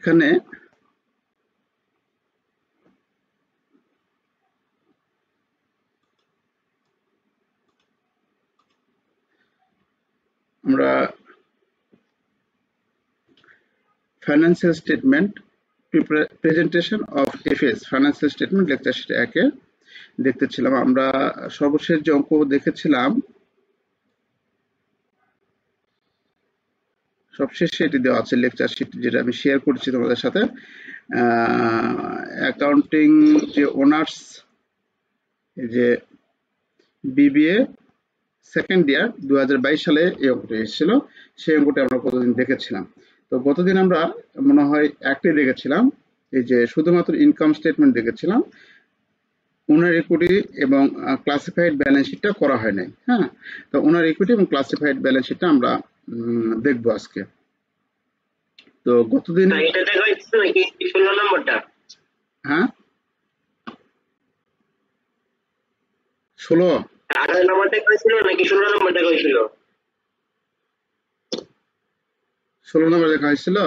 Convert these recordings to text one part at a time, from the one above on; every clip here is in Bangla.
এখানে আমরা financial statement presentation of FS financial statement lecture sheet 1 এ দেখতেছিলাম। আমরা সর্বশেষ যে অঙ্ক দেখেছিলাম সবশেষে এটি দেওয়া আছে লেকচার শিট, যেটা আমি শেয়ার করছি তোমাদের সাথে। অ্যাকাউন্টিং যে অনার্স যে বিবিএ সেকেন্ড ইয়ার 2022 সালে এই অঙ্কটা এসেছিল, সেই অঙ্কটা আমরা কতদিন দেখেছিলাম। তো গতদিন আমরা মনে হয় একটি দেখেছিলাম, এই যে শুধুমাত্র ইনকাম স্টেটমেন্ট দেখেছিলাম, ওনার ইকুইটি এবং ক্লাসিফাইড ব্যালেন্স শিটটা করা হয় নাই। হ্যাঁ, তো ওনার ইকুইটি এবং ক্লাসিফাইড ব্যালেন্স শিটটা আমরা দেখবো আজকে। তো গতদিন এটা দেখা হচ্ছে নাকি 16 নম্বরটা? হ্যাঁ 16 18 নম্বর দেখা হয়েছিল নাকি 16 নম্বর দেখা হয়েছিল? 16 নম্বর দেখা হয়েছিল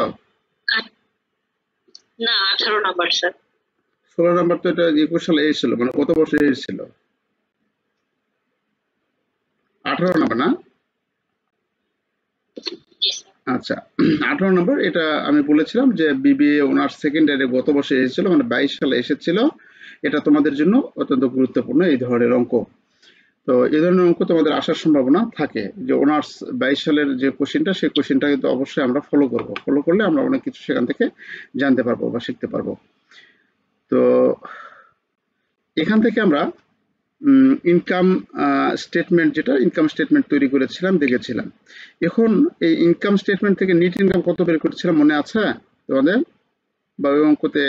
না 18 নম্বর স্যার। 16 নম্বর তো এটা 21 সালে এসেছিল, মানে কত বছর এসেছিল? 18 নম্বর না? আচ্ছা 18 নম্বর এটা আমি বলেছিলাম যে বিবিএ অনার্স সেকেন্ড ইয়ারে গত বছর এসেছিল, মানে 22 সালে এসেছিল। এটা তোমাদের জন্য অত্যন্ত গুরুত্বপূর্ণ এই ধরনের অঙ্ক। তো এই ধরনের অঙ্ক তোমাদের আসার সম্ভাবনা থাকে, যে অনার্স 22 সালের যে কোশ্চেনটা, সেই কোশ্চেনটা কিন্তু অবশ্যই আমরা ফলো করব। ফলো করলে আমরা অনেক কিছু সেখান থেকে জানতে পারবো বা শিখতে পারবো। তো এখান থেকে আমরা ইনকাম স্টেটমেন্ট, যেটা ইনকাম স্টেটমেন্ট তৈরি করেছিলাম, দেখেছিলাম। এখন এই ইনকাম স্টেটমেন্ট থেকে নেট ইনকাম কত বের করেছিলাম মনে আছে তোমাদের? বা ওই অঙ্কতে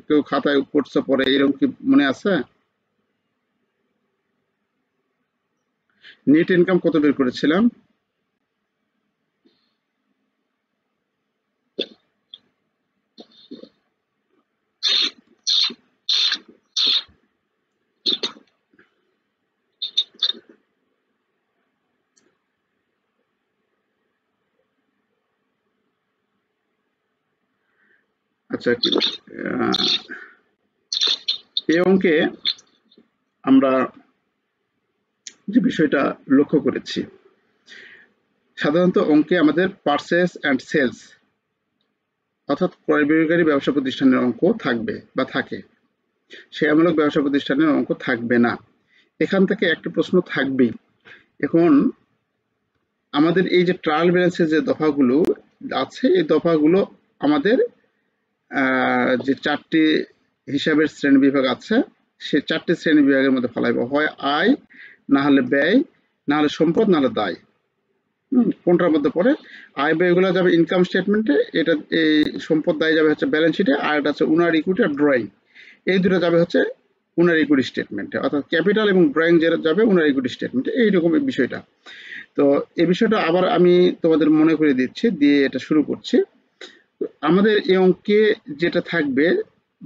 কেউ খাতায় করছে পরে, এরকম কি মনে আছে? নেট ইনকাম কত বের করেছিলাম? আচ্ছা, এই অঙ্কে আমরা যে বিষয়টা লক্ষ্য করেছি, সাধারণত অঙ্কে আমাদের পারচেস অ্যান্ড সেলস অর্থাৎ ক্রয় বিক্রয়কারী ব্যবসা প্রতিষ্ঠানের অঙ্ক থাকবে বা থাকে, শেয়ারমূলক ব্যবসা প্রতিষ্ঠানের অঙ্ক থাকবে না। এখান থেকে একটা প্রশ্ন থাকবেই। এখন আমাদের এই যে ট্রায়াল ব্যালেন্সের যে দফাগুলো আছে, এই দফাগুলো আমাদের যে 4টি হিসাবের শ্রেণী বিভাগ আছে, সেই 4টি শ্রেণী বিভাগের মধ্যে ফেলাইব, হয় আয়, না হলে ব্যয়, না হলে সম্পদ, না হলে দায়। কোনটার মধ্যে পড়ে? আয় ব্যয়গুলো যাবে ইনকাম স্টেটমেন্টে, এটা এই সম্পদ দায় যাবে হচ্ছে ব্যালেন্স শিটে, আর এটা হচ্ছে উনার ইকুইটি আর ড্রয়িং, এই দুটো যাবে হচ্ছে উনার ইকুইটি স্টেটমেন্টে, অর্থাৎ ক্যাপিটাল এবং ড্রয়িং যেটা যাবে উনার ইকুইটি স্টেটমেন্টে। এইরকম এই বিষয়টা। তো এই বিষয়টা আবার আমি তোমাদের মনে করে দিচ্ছি, দিয়ে এটা শুরু করছি। আমাদের এই অঙ্কে যেটা থাকবে,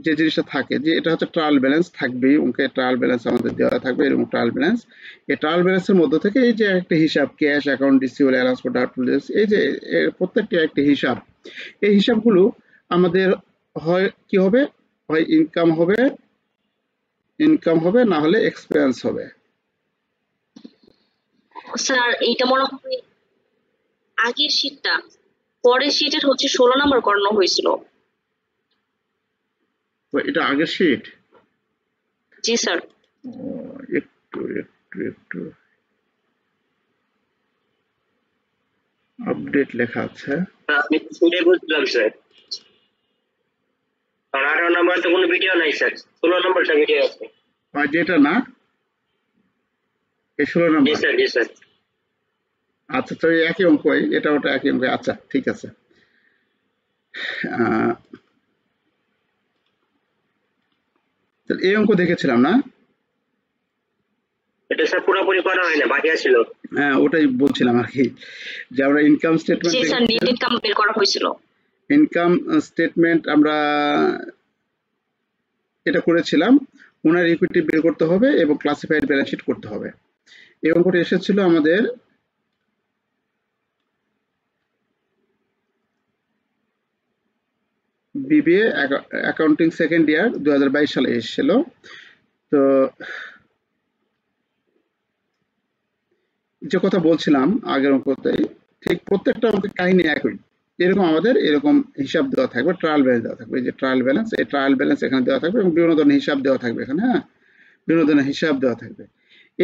যে জিনিসটা থাকে, যে এটা হচ্ছে ট্রায়াল ব্যালেন্স থাকবেই। অঙ্কে ট্রায়াল ব্যালেন্স আমাদের দেওয়া থাকবে, এরকম ট্রায়াল ব্যালেন্স। এই ট্রায়াল ব্যালেন্সের মধ্যে থেকে এই যে একটা হিসাব, cash account, receivable, allowance for doubtful, এই যে প্রত্যেকটা একটা হিসাব, এই হিসাবগুলো আমাদের হয় কি হবে, হয় ইনকাম হবে, না হলে এক্সপেন্স হবে। স্যার এইটা মনে হয় আগের শীটটা, পরের শীটের হচ্ছে 16 নম্বর করানো হয়েছিল। তো এটা আগের শীট? জি স্যার। একটু আপডেট লেখা আছে। আমি সেটাই বুঝলাম স্যার। 18 নম্বর তো কোনো ভিডিও নাই স্যার, 16 নম্বরটা ভিডিও আছে। যেটা না, এই 16 জি নম্বর। স্যার, জি স্যার। আচ্ছা, তো একই অঙ্কই, এটা ওটা একই অঙ্ক। আচ্ছা ঠিক আছে। এই অঙ্ক দেখেছিলাম না? এটা স্যার পুরোপুরি করা হয় না, বাকি ছিল। হ্যাঁ, ওটাই বলছিলাম আর কি, যে আমরা ইনকাম জি স্টেটমেন্ট, স্যার, নেট ইনকাম বের করা হয়েছিল। ইনকাম স্টেটমেন্ট আমরা এটা করেছিলাম, ওনার ইকুইটি বের করতে হবে এবং ক্লাসিফাইড ব্যালেন্স শিট করতে হবে। এই অঙ্কটা এসেছিল আমাদের বিবিএ অ্যাকাউন্টিং সেকেন্ড ইয়ার 2022 সালে এসেছিল। তো যে কথা বলছিলাম আগের অঙ্কতেই, ঠিক প্রত্যেকটা অঙ্কের কাহিনী একই। এরকম আমাদের এরকম হিসাব দেওয়া থাকবে, ট্রায়াল ব্যালেন্স দেওয়া থাকবে। এই যে ট্রায়াল ব্যালেন্স, এই ট্রায়াল ব্যালেন্স এখানে দেওয়া থাকবে এবং বিভিন্ন ধরনের হিসাব দেওয়া থাকবে এখানে। হ্যাঁ, বিভিন্ন ধরনের হিসাব দেওয়া থাকবে।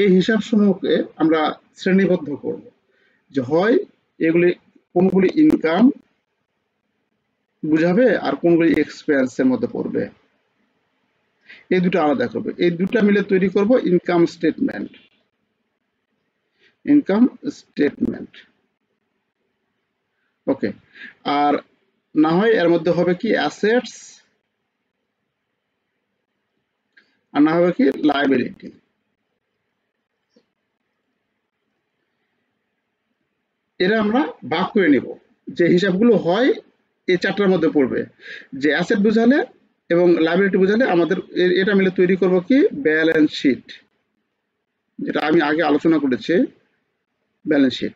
এই হিসাব সমূহকে আমরা শ্রেণীবদ্ধ করব, যে হয় এগুলি কোনগুলি ইনকাম বুঝাবে আর কোনগুলি এক্সপেন্সের মধ্যে পড়বে, এই দুটো আলাদা করবে। এই দুটো মিলে তৈরি করব ইনকাম স্টেটমেন্ট। ইনকাম স্টেটমেন্ট, ওকে। আর না হয় এর মধ্যে হবে কি অ্যাসেটস, আর না হবে কি লায়াবিলিটি। এরা আমরা ভাগ করে নিব। যে হিসাবগুলো হয় এই চারটার মধ্যে পড়বে, যে অ্যাসেট বুঝালে এবং লায়াবিলিটি বুঝালে আমাদের এটা মিলে তৈরি করব কি ব্যালেন্স শিট, যেটা আমি আগে আলোচনা করেছি, ব্যালেন্স শিট।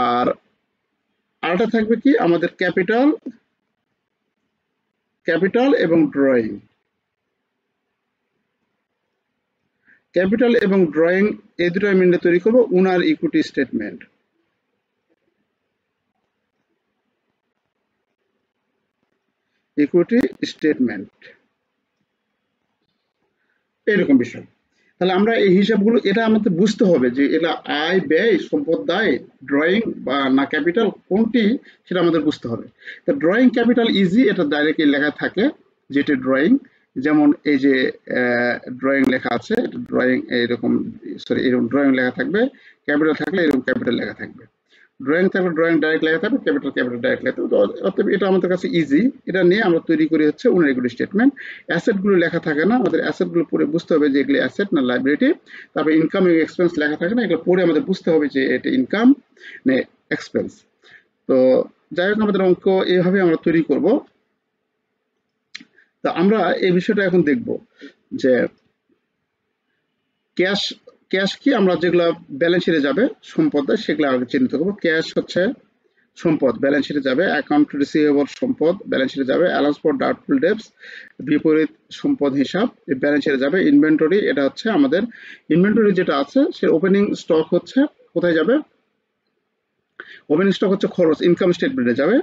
আর আরেকটা থাকবে কি আমাদের ক্যাপিটাল এবং ড্রয়িং। ক্যাপিটাল এবং ড্রয়িং এই দুটো মিলে তৈরি করব ওনার ইকুইটি স্টেটমেন্ট। ইকুইটি স্টেটমেন্ট এরকম বিষয়। তাহলে আমরা এই হিসাবগুলো, এটা আমাদের বুঝতে হবে যে এটা আয় ব্যয় সম্পদ দায় ড্রয়িং বা না ক্যাপিটাল কোনটি, সেটা আমাদের বুঝতে হবে। তো ড্রয়িং ক্যাপিটাল ইজি, এটা ডাইরেক্টলি লেখা থাকে যেটা ড্রয়িং। যেমন এই যে ড্রয়িং লেখা আছে, ড্রয়িং এইরকম, সরি এরকম ড্রয়িং লেখা থাকবে, ক্যাপিটাল থাকলে এরকম ক্যাপিটাল লেখা থাকবে, ড্রয়িং থাকলে ড্রয়িং ডাইরেক্ট লেখা থাকবে, ক্যাপিটাল ডাইরেক্ট লেখা থাকবে। অতএব এটা আমাদের কাছে ইজি। এটা নিয়ে আমরা তৈরি করি হচ্ছে ওনার ইকুইটি স্টেটমেন্ট। অ্যাসেটগুলো লেখা থাকে না, আমাদের অ্যাসেটগুলো পড়ে বুঝতে হবে যে এগুলি অ্যাসেট না লাইবিলিটি। তারপরে ইনকাম এবং এক্সপেন্স লেখা থাকে না, এগুলো পড়ে আমাদের বুঝতে হবে যে এটা ইনকাম না এক্সপেন্স। তো যাই হোক, আমাদের অঙ্ক এইভাবে আমরা তৈরি করব। তো আমরা এই বিষয়টা এখন দেখব যে ক্যাশ কি, আমরা যেগুলো ব্যালেন্স শিটে যাবে সম্পদ, সেগুলো আগে চিহ্নিত করবো। ক্যাশ হচ্ছে সম্পদ, ব্যালেন্স শিটে যাবে। অ্যাকাউন্ট রিসিভেবল সম্পদ, ব্যালেন্স শিটে যাবে। অ্যালাউন্স ফর ডাউটফুল ডেটস বিপরীত সম্পদ হিসাব, ব্যালেন্স শিটে যাবে। ইনভেন্টরি, এটা হচ্ছে আমাদের ইনভেন্টরি যেটা আছে সে ওপেনিং স্টক হচ্ছে কোথায় যাবে, ওপেনিং স্টক হচ্ছে খরচ, ইনকাম স্টেটমেন্টে যাবে,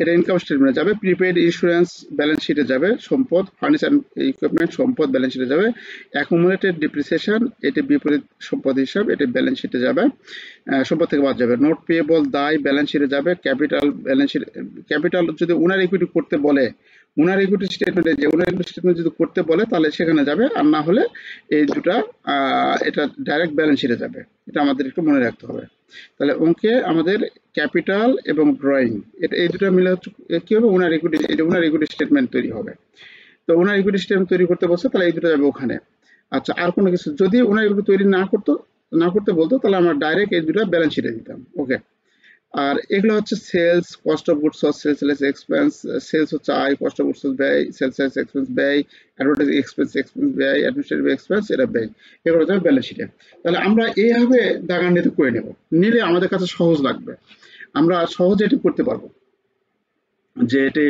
এটা ইনকাম স্টেটমেন্টে যাবে। প্রিপেইড ইন্স্যুরেন্স ব্যালেন্স শিটে যাবে সম্পদ। ফার্নিচার ইকুইপমেন্ট সম্পদ, ব্যালেন্স শিটে যাবে। অ্যাকুমুলেটেড ডিপ্রিসিয়েশন, এটি বিপরীত সম্পদ হিসাব, এটি ব্যালেন্স শিটে যাবে, সম্পদ থেকে বাদ যাবে। নোট পেয়েবল দায় ব্যালেন্স শিটে যাবে। ক্যাপিটাল ব্যালেন্স শিট, ক্যাপিটাল যদি ওনার ইকুইটি করতে বলে, ওনার ইকুইটি স্টেটমেন্টে যে ওনার ইকুইটি স্টেটমেন্ট যদি করতে বলে তাহলে সেখানে যাবে, আর না হলে এই দুটা এটা ডাইরেক্ট ব্যালেন্স শিটে যাবে। এটা আমাদের একটু মনে রাখতে হবে। তাহলে অঙ্কে আমাদের ক্যাপিটাল এবং ড্রয়িং, এটা এই দুটো মিলে হচ্ছে কি হবে, ওনার ইকুইটি, এটা ওনার ইকুইটি স্টেটমেন্ট তৈরি হবে। তো ওনার ইকুইটি স্টেটমেন্ট তৈরি করতে বলছে, তাহলে এই দুটো যাবে ওখানে। আচ্ছা, আর কোনো কিছু যদি ওনার ইকুইটি তৈরি না করতে বলতো, তাহলে আমরা ডাইরেক্ট এই দুটো ব্যালেন্স শিটে দিতাম। ওকে। আর এগুলো হচ্ছে sales, cost of goods sold, sales expense. Sales হচ্ছে আয়, কস্ট অফ গুডস সোল্ড ব্যয়, সেলস এক্সপেন্স ব্যয়, অ্যাডভার্টাইজিং এক্সপেন্স ব্যয়, অ্যাডমিনিস্ট্রেটিভ এক্সপেন্স এটা ব্যয়, এগুলো যাবে ব্যালেন্স শিটে। তাহলে আমরা এইভাবে দাগান্বিত করে নেব, নিলে আমাদের কাছে সহজ লাগবে, আমরা সহজে এটি করতে পারবো যে এটি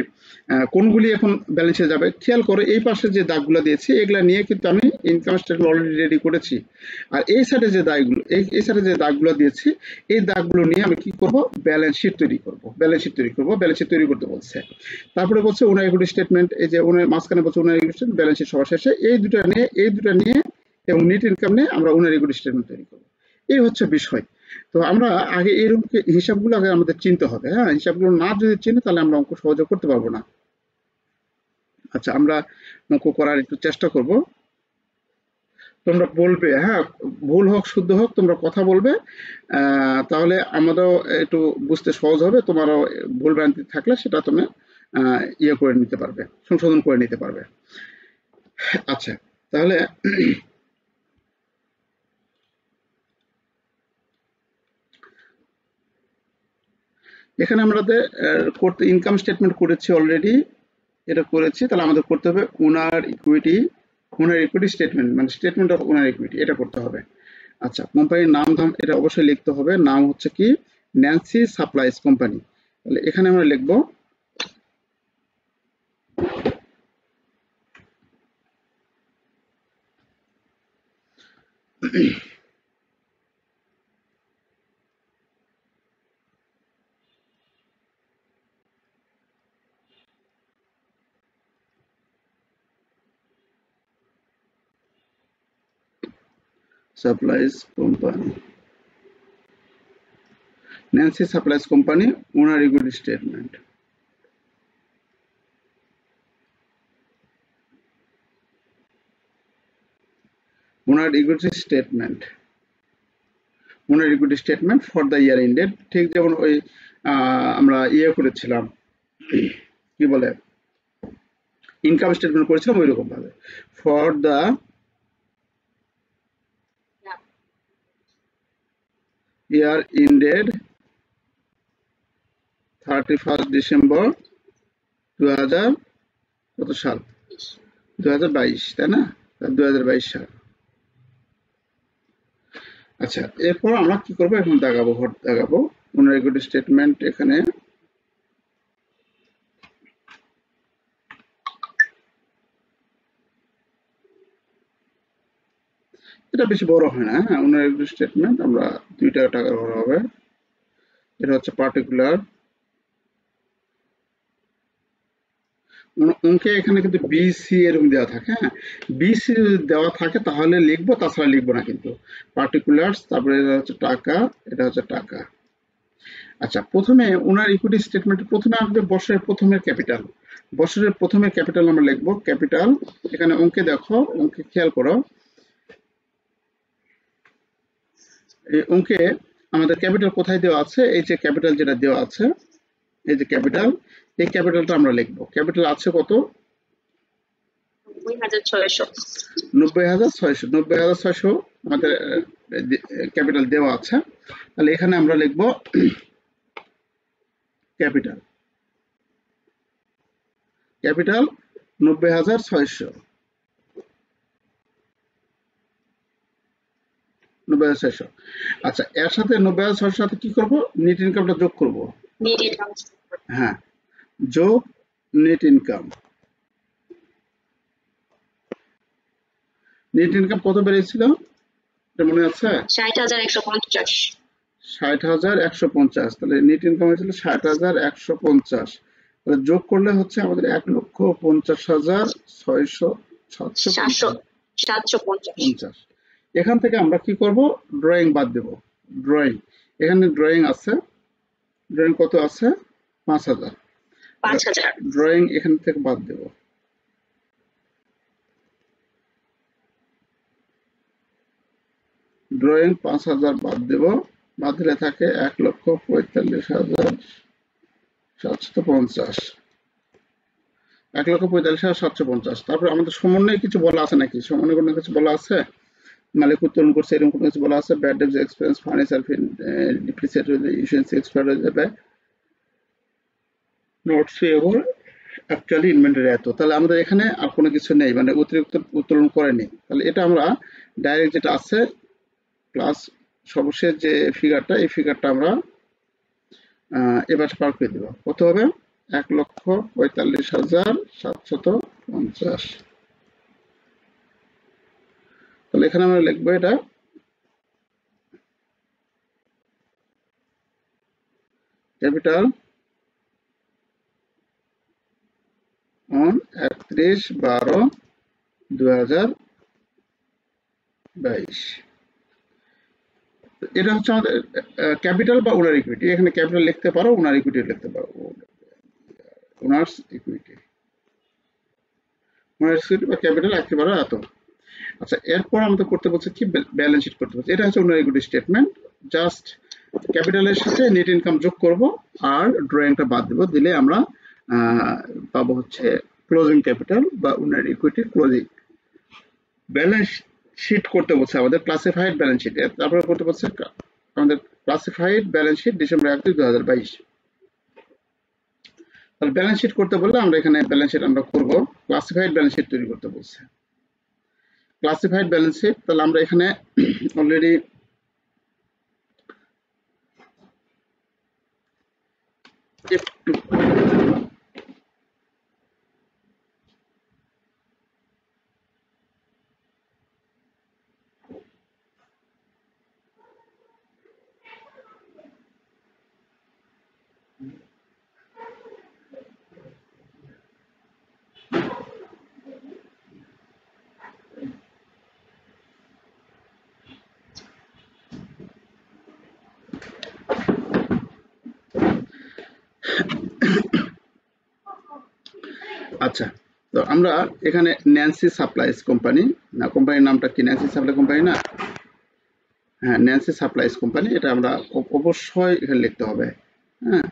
কোনগুলি এখন ব্যালেন্সে যাবে। খেয়াল করো এই পাশে যে দাগগুলো দিয়েছি এগুলো নিয়ে কিন্তু আমি ইনকাম স্টেটমেন্ট অলরেডি রেডি করেছি। আর এই সাইডে যে দাগগুলো, এই সাইডে যে দাগগুলো দিয়েছি, এই দাগগুলো নিয়ে আমি কি করব, ব্যালেন্স শিট তৈরি করব। ব্যালেন্স শিট তৈরি করতে বলছে। তারপরে বলছে ওনার ইকুইটি স্টেটমেন্ট, এই যে ওনার মাঝখানে বলছে ওনার ইকুইটি স্টেটমেন্ট, ব্যালেন্স শিট সবার শেষে এই দুটো নিয়ে এবং নেট ইনকাম নিয়ে আমরা ওনার ইকুইটি স্টেটমেন্ট তৈরি করব। এই হচ্ছে বিষয়। তো আমরা আগে এরকম হিসাবগুলো আগে আমাদের চিনতে হবে। হ্যাঁ, হিসাবগুলো না যদি চিনি তাহলে আমরা অঙ্ক সহজে করতে পারবো না। আচ্ছা, আমরা অঙ্ক করার একটু চেষ্টা করব। তোমরা বলবে, হ্যাঁ, ভুল হোক শুদ্ধ হোক তোমরা কথা বলবে, তাহলে আমারও একটু বুঝতে সহজ হবে। তোমারও ভুল ভ্রান্তি থাকলে সেটা তুমি ইয়ে করে নিতে পারবে, সংশোধন করে নিতে পারবে। আচ্ছা, তাহলে এখানে আমাদের করতে ইনকাম স্টেটমেন্ট করেছি অলরেডি, এটা করেছি। তাহলে আমাদের করতে হবে ওনার ইকুইটি স্টেটমেন্ট, মানে স্টেটমেন্ট অফ ওনার ইকুইটি, এটা করতে হবে। আচ্ছা, কোম্পানির নাম এটা অবশ্যই লিখতে হবে। নাম হচ্ছে কি, ন্যান্সি সাপ্লাইজ কোম্পানি। তাহলে এখানে আমরা লিখব supplies company, Nancy supplies company owner equity statement. Owner equity statement, owner equity statement for the year ended, ঠিক যেমন ওই আমরা ইয়ে করেছিলাম, কি বলে, ইনকাম স্টেটমেন্ট করেছিলাম ওই রকম ভাবে, for the year ended 31st December 2000 কত সাল, 2022, তাই না? 2022 সাল। আচ্ছা, এরপর আমরা কি করবো, এখন দাগাবো, হট দাগাবো ওনার ইকুইটি স্টেটমেন্ট। এখানে এটা বেশি বড় হয় না, হ্যাঁ, ওনার ইকুইটি স্টেটমেন্ট আমরা 2 টাকা বড় হবে। এটা হচ্ছে পার্টিকুলার অঙ্কে, এখানে কিন্তু বিসি এরকম দেওয়া থাকে, হ্যাঁ, বিসি দেওয়া থাকে তাহলে লিখবো, তাছাড়া লিখবো না কিন্তু। পার্টিকুলার্স, তারপরে এটা হচ্ছে টাকা, এটা হচ্ছে টাকা। আচ্ছা, প্রথমে ওনার ইকুইটি স্টেটমেন্ট প্রথমে আসবে বছরের প্রথমের ক্যাপিটাল, বছরের প্রথমের ক্যাপিটাল আমরা লিখবো ক্যাপিটাল। এখানে অঙ্কে দেখো, অঙ্কে খেয়াল করো, এই অঙ্কে আমাদের ক্যাপিটাল কোথায় দেওয়া আছে, এই যে ক্যাপিটাল যেটা দেওয়া আছে, এই যে ক্যাপিটাল, এই ক্যাপিটালটা আমরা লিখবো। ক্যাপিটাল আছে কত, 90,600, 90,600, 90,600 আমাদের ক্যাপিটাল দেওয়া আছে। তাহলে এখানে আমরা লিখবো ক্যাপিটাল, ক্যাপিটাল 90,600, 90,600। আচ্ছা, এর সাথে 90,600 সাথে কি করব, নেট ইনকামটা যোগ করব। নেট ইনকাম, হ্যাঁ, যোগ নেট ইনকাম। নেট ইনকাম কত বেড়েছিল এটা মনে আছে? 60,150, 60,150। তাহলে নেট ইনকাম হয়েছিল 60,150। তাহলে যোগ করলে হচ্ছে আমাদের 1,50,600,750। এখান থেকে আমরা কি করব, ড্রয়িং বাদ দেব। ড্রয়িং, এখানে ড্রয়িং আছে, ড্রয়িং কত আছে, 5,000। ড্রয়িং এখান থেকে বাদ দেব। ড্রয়িং 5,000 বাদ দেব, বাদ দিলে থাকে 1,45,750, 1,45,750। তারপর আমাদের সমন্বয়ে কিছু বলা আছে নাকি, সমন্বয় কোনো কিছু বলা আছে, মালিক উত্তোলন করছে এরকম কোনো কিছু বলা আছে? Bad date expense, furniture depreciate হয়ে যাবে, ইস্যুয়েন্স এক্সপায়ার হয়ে যাবে, নোটস পেয়েবল, অ্যাকচুয়ালি ইনভেন্টরি এত। তাহলে আমাদের এখানে আর কোনো কিছু নেই, মানে অতিরিক্ত উত্তোলন করেনি। তাহলে এটা আমরা ডাইরেক্ট যেটা আছে প্লাস সর্বশেষ যে ফিগারটা, এই ফিগারটা আমরা এবার পার করে দেব। কত হবে, 1,45,750। তাহলে এখানে আমরা লিখবো এটা ক্যাপিটাল অন 31/12/2022। এটা হচ্ছে আমাদের ক্যাপিটাল বা ওনার ইকুইটি। এখানে ক্যাপিটাল লিখতে পারো, ওনার ইকুইটি লিখতে পারো, ওনার্স ইকুইটি, ওনার ইকুইটি বা ক্যাপিটাল একেবারে এত। আচ্ছা, এরপর আমাদের করতে বলছে কি, ব্যালেন্স শিট করতে বলছে। এটা হচ্ছে ওনার ইকুইটি স্টেটমেন্ট, জাস্ট ক্যাপিটালের সাথে নেট ইনকাম যোগ করব আর ড্রয়িংটা বাদ দেব, দিলে আমরা পাবো হচ্ছে ক্লোজিং ক্যাপিটাল বা ওনার ইকুইটি ক্লোজিং। ব্যালেন্স শিট করতে বলছে আমাদের, ক্লাসিফাইড ব্যালেন্স শিট। তারপরে করতে বলছে আমাদের ক্লাসিফাইড ব্যালেন্স শিট ডিসেম্বর 1, 2022। তাহলে ব্যালেন্স শিট করতে বললে আমরা এখানে ব্যালেন্স শিট আমরা করব, ক্লাসিফাইড ব্যালেন্স শিট তৈরি করতে বলছে। ক্লাসিফাইড ব্যালেন্স শিট, তাহলে আমরা এখানে অলরেডি একটু আচ্ছা, তো আমরা এখানে ন্যান্সি সাপ্লাইজ কোম্পানি, না কোম্পানির নামটা কি ন্যান্সি সাপ্লাই কোম্পানি না? হ্যাঁ, ন্যান্সি সাপ্লাইজ কোম্পানি, এটা আমরা অবশ্যই এখানে লিখতে হবে। হ্যাঁ,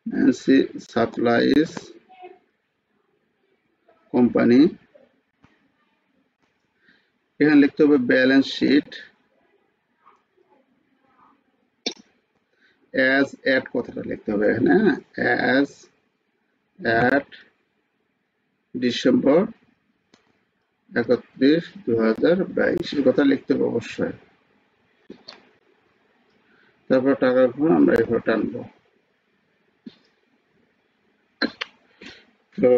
ন্যান্সি সাপ্লাইজ কোম্পানি, এখানে লিখতে হবে ব্যালেন্স শিট অ্যাজ অ্যাট, কথাটা লিখতে হবে এখানে, অ্যাজ অ্যাট ডিসেম্বর 31, 2022 এই কথা লিখতে হবে অবশ্যই। তারপর টাকা ঘর আমরা এভাবে টানবো। তো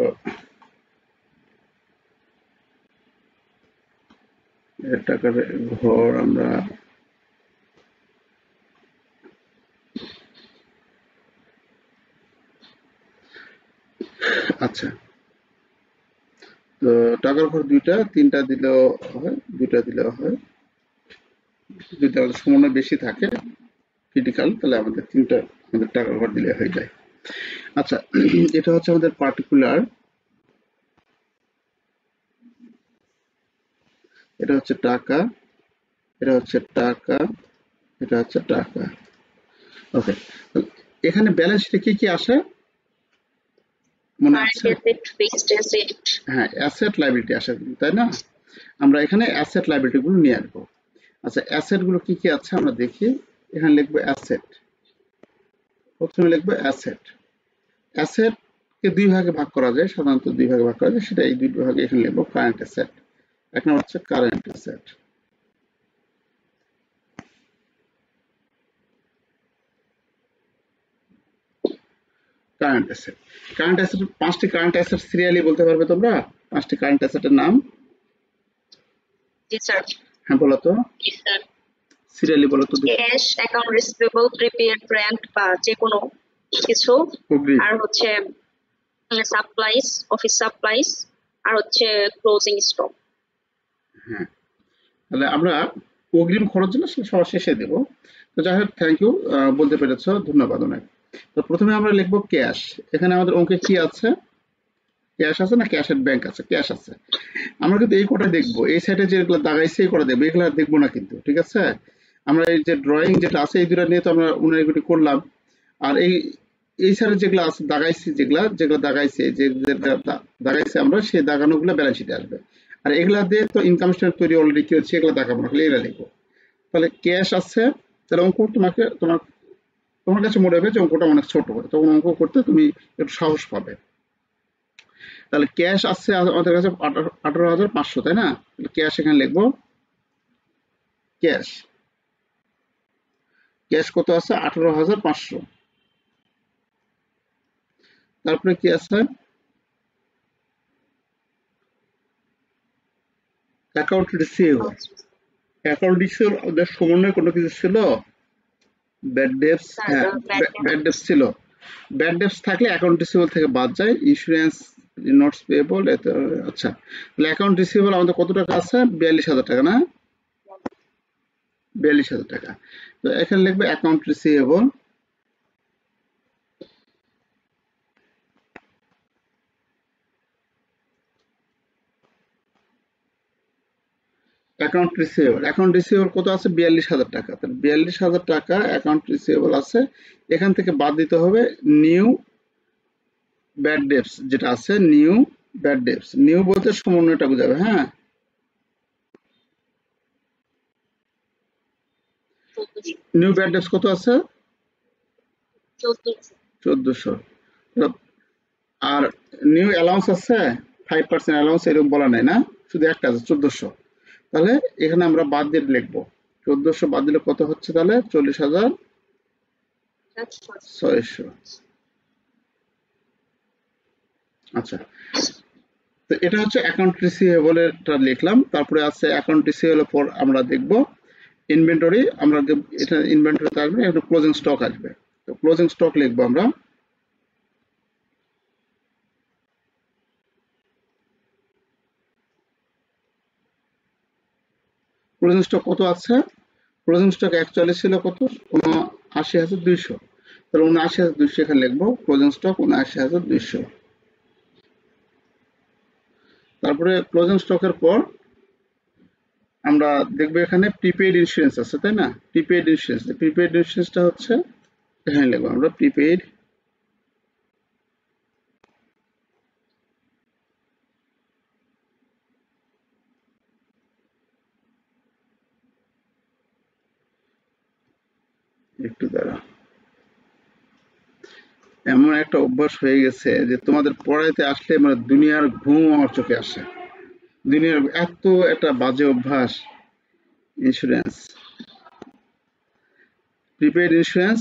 এর টাকার ঘর আমরা আচ্ছা, তো টাকার ঘর দুইটা, তিনটা দিলেও হয়, দুইটা দিলেও হয়, যদি আমাদের সমন্বয় বেশি থাকে ক্রিটিক্যাল, তাহলে আমাদের তিনটা আমাদের টাকার ঘর দিলে হয়ে যায়। আচ্ছা, এটা হচ্ছে আমাদের পার্টিকুলার, এটা হচ্ছে টাকা, এটা হচ্ছে টাকা, এটা হচ্ছে টাকা। ওকে, এখানে ব্যালেন্স শিটে কি কি আসে মনে কারেন্ট আছে? Asset, fixed asset. হ্যাঁ, অ্যাসেট লাইবিলিটি আসে, তাই না? আমরা এখানে অ্যাসেট লাইবিলিটি গুলো নিয়ে আসবো। আচ্ছা, অ্যাসেট গুলো কি কি আছে আমরা দেখি। এখানে লিখবো অ্যাসেট, প্রথমে লিখবো অ্যাসেট। অ্যাসেট কে দুই ভাগে ভাগ করা যায়, সাধারণত দুই ভাগে ভাগ করা যায়, সেটা এই দুই ভাগে এখানে লিখবো কারেন্ট অ্যাসেট। এক নম্বর হচ্ছে current asset. Current asset, current asset, পাঁচটি কারেন্ট অ্যাসেট সিরিয়ালি বলতে পারবে তোমরা? পাঁচটি কারেন্ট অ্যাসেটের নাম? জি স্যার। হ্যাঁ, বলো তো, জি স্যার। সিরিয়ালি বলো তো। Cash, account receivable, prepaid, rent বা যে কোনো কিছু, অগ্রিম। আর হচ্ছে সাপ্লাইস, অফিস সাপ্লাইস, আর হচ্ছে ক্লোজিং স্টক। হ্যাঁ, তাহলে আমরা অগ্রিম খরচ যেটা সেটা সবার শেষে দেব। তো যাই হোক, থ্যাংক ইউ, বলতে পেরেছ, ধন্যবাদ অনেক। তো প্রথমে আমরা লিখবো ক্যাশ। এখানে আমাদের অঙ্কে কি আছে? ক্যাশ আছে না ক্যাশ এট ব্যাংক আছে? ক্যাশ আছে। আমরা কিন্তু এই কটা দেখবো, এই সাইডে যেগুলো দাগাইছে এই কটা দেখবো, এগুলো আর দেখবো না কিন্তু, ঠিক আছে? আমরা এই যে ড্রয়িং যেটা আছে এই দুটা নিয়ে তো আমরা উনাইগুটি করলাম। আর এই সাইডে যেগুলো আছে দাগাইছি, যেগুলো দাগাইছে, যে দাগাইছে আমরা, সেই দাগানোগুলো ব্যালেন্স শিটে আসবে। আর এগুলা দিয়ে তো ইনকাম স্টেটমেন্ট তৈরি অলরেডি কি হচ্ছে, এগুলো দেখাবো না, খালি এগুলা লিখবো। তাহলে ক্যাশ আছে, তাহলে অঙ্ক তোমার কাছে মনে হবে যে অঙ্কটা অনেক ছোট, তখন অঙ্ক করতে তুমি একটু সাহস পাবে। তাহলে ক্যাশ আছে আমাদের কাছে 18,500, তাই না? ক্যাশ এখানে লিখবো, ক্যাশ, ক্যাশ কত আছে? 18,500। তারপরে কি আছে? Account receivable. অ্যাকাউন্ট রিসিভেবল ওদের সমন্বয় কোনো কিছু ছিল? ব্যাড ডেপস, হ্যাঁ, ব্যাড ডেপস ছিল। ব্যাড ডেপস থাকলে অ্যাকাউন্ট রিসিভেবল থেকে বাদ যায়। ইন্স্যুরেন্স, নোটস পেয়েবল, এতে আচ্ছা। তাহলে অ্যাকাউন্ট রিসিভেবল আমাদের কত টাকা আছে? 42,000 টাকা, না? 42,000 টাকা। তো এখানে লিখবে account receivable, account receivable, account receivable কত আছে? 42,000 টাকা। তাহলে 42,000 টাকা অ্যাকাউন্ট রিসিভেবল আছে। এখান থেকে বাদ দিতে হবে নিউ ব্যাড ডেপস যেটা আছে, নিউ ব্যাড ডেপস। নিউ বলতে সমন্বয়টা বোঝাবে, হ্যাঁ। নিউ ব্যাড ডেপস কত আছে? 1400। আর নিউ অ্যালাউন্স আছে 5% অ্যালাউন্স, এরকম বলা নাই না, শুধু একটা আছে 1400। তাহলে এখানে আমরা বাদ দিয়ে লিখবো 1400, বাদ দিলে কত হচ্ছে? তাহলে 40,600। আচ্ছা, তো এটা হচ্ছে অ্যাকাউন্ট রিসিভেবলটা লিখলাম। তারপরে আছে অ্যাকাউন্ট রিসিভেবলের পর আমরা দেখব ইনভেন্টরি। আমরা এটা ইনভেন্টরিতে আসবে, একটু ক্লোজিং স্টক আসবে। তো ক্লোজিং স্টক লিখবো আমরা। ক্লোজিং স্টক কত আছে? ক্লোজিং স্টক অ্যাকচুয়ালি ছিল কত? 79,200। তাহলে ৭৯,২০০ এখানে লিখবো, ক্লোজিং স্টক ৭৯,২০০। তারপরে ক্লোজিং স্টকের পর আমরা দেখবো এখানে প্রিপেইড ইন্স্যুরেন্স আছে, তাই না? প্রিপেইড ইন্স্যুরেন্সটা হচ্ছে এখানে লিখবো আমরা প্রিপেইড একটু দ্বারা এমন একটা অভ্যাস হয়ে গেছে যে তোমাদের পড়াইতে আসলে মানে দুনিয়ার ঘুম আমার চোখে আসে। দুনিয়ার এত একটা বাজে অভ্যাস। ইন্স্যুরেন্স, প্রিপেইড ইন্স্যুরেন্স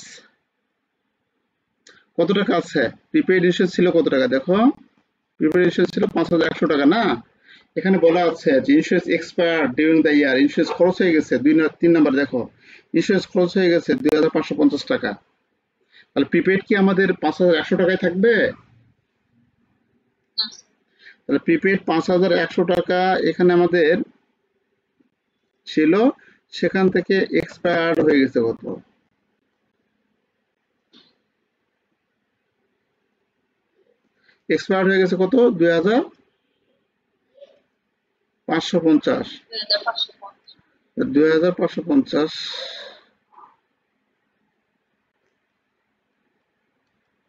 কত টাকা আছে? প্রিপেইড ইন্স্যুরেন্স ছিল কত টাকা দেখো, প্রিপেইড ইন্স্যুরেন্স ছিল ৫,১০০ টাকা না? এখানে বলা আছে যে insurance expire during the year, insurance খরচ হয়ে গেছে ৩ নাম্বার দেখো, ইন্স্যুরেন্স খরচ হয়ে গেছে ২,৫৫০ টাকা। তাহলে প্রিপেইড কি আমাদের ৫,১০০ টাকায় থাকবে? তাহলে প্রিপেইড ৫,১০০ টাকা এখানে আমাদের ছিল, সেখান থেকে এক্সপায়ার্ড হয়ে গেছে কত? এক্সপায়ার্ড হয়ে গেছে কত? ২,৫৫০। ২,৫৫০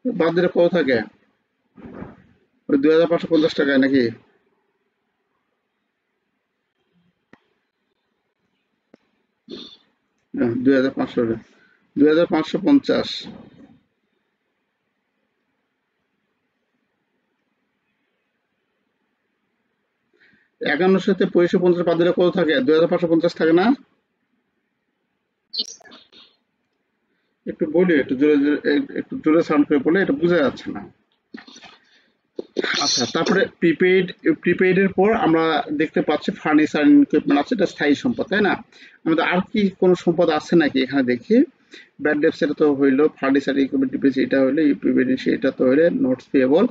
বাদ দিলে কত থাকে? ওই ২,৫৫০ টাকায় নাকি? হ্যাঁ, ২,৫৫০। ৫১ সাথে ২৫৫০ বাদ দিলে কত থাকে? ২,৫৫০ থাকে না? একটু বলি, একটু জোরে সাউন্ড করে বলে, এটা বোঝা যাচ্ছে না। আচ্ছা, তারপরে প্রিপেইড এর পর আমরা দেখতে পাচ্ছি ফার্নিচার ইকুইপমেন্ট আছে, এটা স্থায়ী সম্পদ, তাই না? আমাদের আর কি কোনো সম্পদ আছে নাকি এখানে দেখি। ব্যাড ডেপস এটা তো হইলো, ফার্নিচার ইকুইপমেন্ট ডিপ্রিসিয়েশন এটা হইলো, প্রিপেইড এটা তো হইলো, নোটস পেয়েবল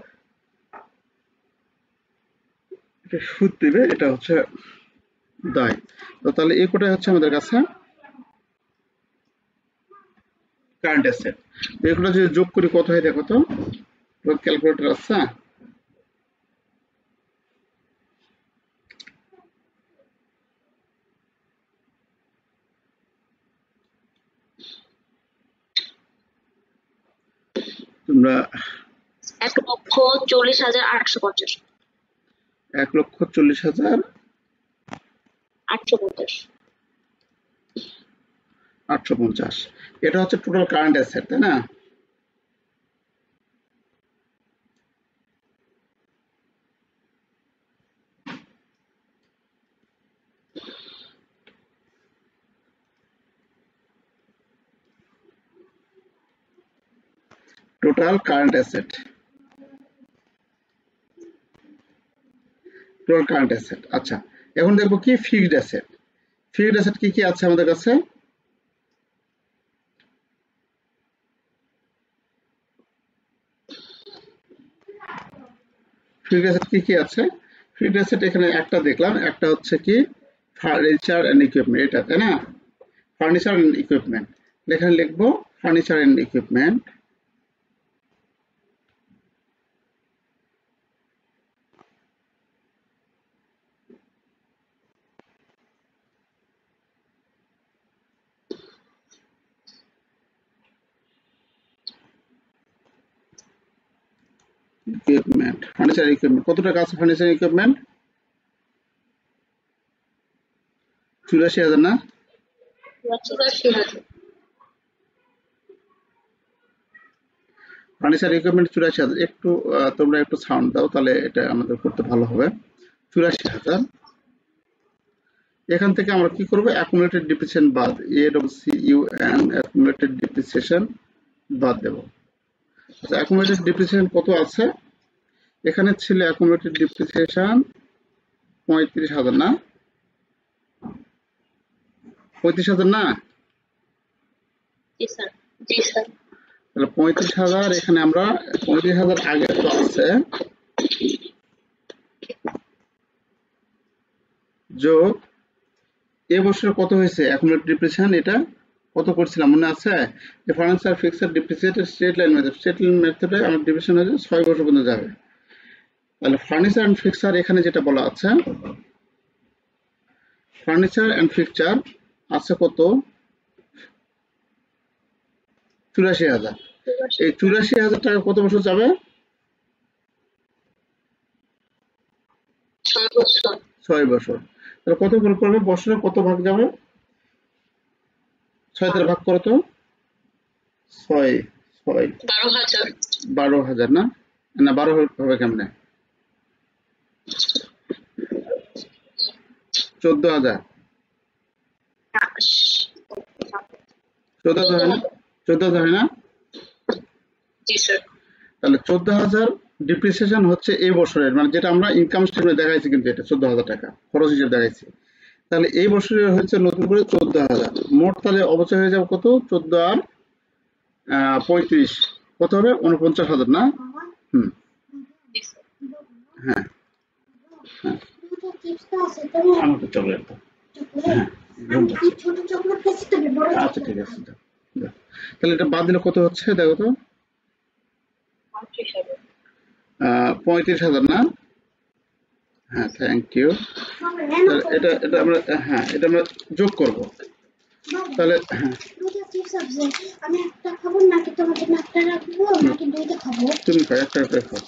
এটা সুদ দিবে, এটা হচ্ছে দায়। তো তাহলে এই কোটাই হচ্ছে আমাদের কাছে কারেন্ট অ্যাসেট। এগুলো যদি যোগ করি কত হয় দেখো তো, ক্যালকুলেটর আছে? তোমরা ১,৪০,৮৫০। ১,৪০,৮৫০। এটা হচ্ছে টোটাল কারেন্ট অ্যাসেট, তাই না? Total current asset, total current asset. আচ্ছা, এখন দেখবো কি ফিক্সড অ্যাসেট। ফিক্সড অ্যাসেট কি কি আছে আমাদের কাছে? ফিক্সড অ্যাসেট কি কি আছে? ফিক্সড অ্যাসেট এখানে একটা দেখলাম, একটা হচ্ছে কি ফার্নিচার এন্ড ইকুইপমেন্ট, এটা তাই না? ফার্নিচার এন্ড ইকুইপমেন্ট, এখানে লিখবো furniture and equipment. Equipment, furniture equipment কত টাকা আছে? ফার্নিচার ইকুইপমেন্ট ৮৪,০০০ না? ফার্নিচার ইকুইপমেন্ট ৮৪,০০০। একটু তোমরা একটু সাউন্ড দাও, তাহলে এটা আমাদের করতে ভালো হবে। ৮৪,০০০। এখান থেকে আমরা কি করবো? অ্যাকুমুলেটেড ডিপ্রিসিয়েশন বাদ, AWCUN অ্যাকুমুলেটেড ডিপ্রিসিয়েশন বাদ দেব। আচ্ছা, অ্যাকুমুলেটেড ডিপ্রিসিয়েশন কত আছে? এখানে ছিল অ্যাকুমুলেটেড ডিপ্রিসিয়েশন ৩৫,০০০ না? ৩৫,০০০ না? তাহলে ৩৫,০০০ এখানে আমরা ৩৫,০০০ আগে তো আছে যোগ এ বছর কত হয়েছে অ্যাকুমুলেটেড ডিপ্রিসিয়েশন, এটা কত করছিলাম মনে আছে? যে ফার্নিচার ফিক্সার ডিপ্রিসিয়েটেড স্ট্রেট লাইন মেথডে আমার ডিভিশন হচ্ছে 6 বছর পর্যন্ত যাবে। তাহলে ফার্নিচার অ্যান্ড ফিক্সার এখানে যেটা বলা আছে, ফার্নিচার অ্যান্ড ফিক্সচার আছে কত? 84,000। এই 84,000 টাকা কত বছর যাবে? 6 বছর। তাহলে কত করে পড়বে? বছরে কত ভাগ যাবে? 6 দ্বারা ভাগ করো তো। 6 12,000 না? না 12 হবে কেমনে? 14,000। 14,000 হয় না? 14,000 হয় না? তাহলে 14,000 ডিপ্রিসিয়েশন হচ্ছে এই বছরের, মানে যেটা আমরা ইনকাম স্টেটমেন্টে দেখাইছি, কিন্তু এটা 14,000 টাকা খরচ হিসেবে দেখাইছি। তাহলে এই বছরের হচ্ছে নতুন করে 14,000, মোট তাহলে অবচয় হয়ে যাবে কত? 14 আর 35 কত হবে? 49,000 না? হুম, হ্যাঁ হ্যাঁ, আমাকে চকলেট দাও। হ্যাঁ, আচ্ছা ঠিক আছে, দাও, দাও। তাহলে এটা বাদ দিলে কত হচ্ছে দেখো তো? 35,000 না? হ্যাঁ, থ্যাংক ইউ। এটা এটা আমরা, হ্যাঁ এটা আমরা যোগ করব। তাহলে হ্যাঁ, আমি একটা খাবো নাকি তোমার জন্য একটা রাখবো নাকি দুইটা খাবো? তুমি খাও, একটা খাও।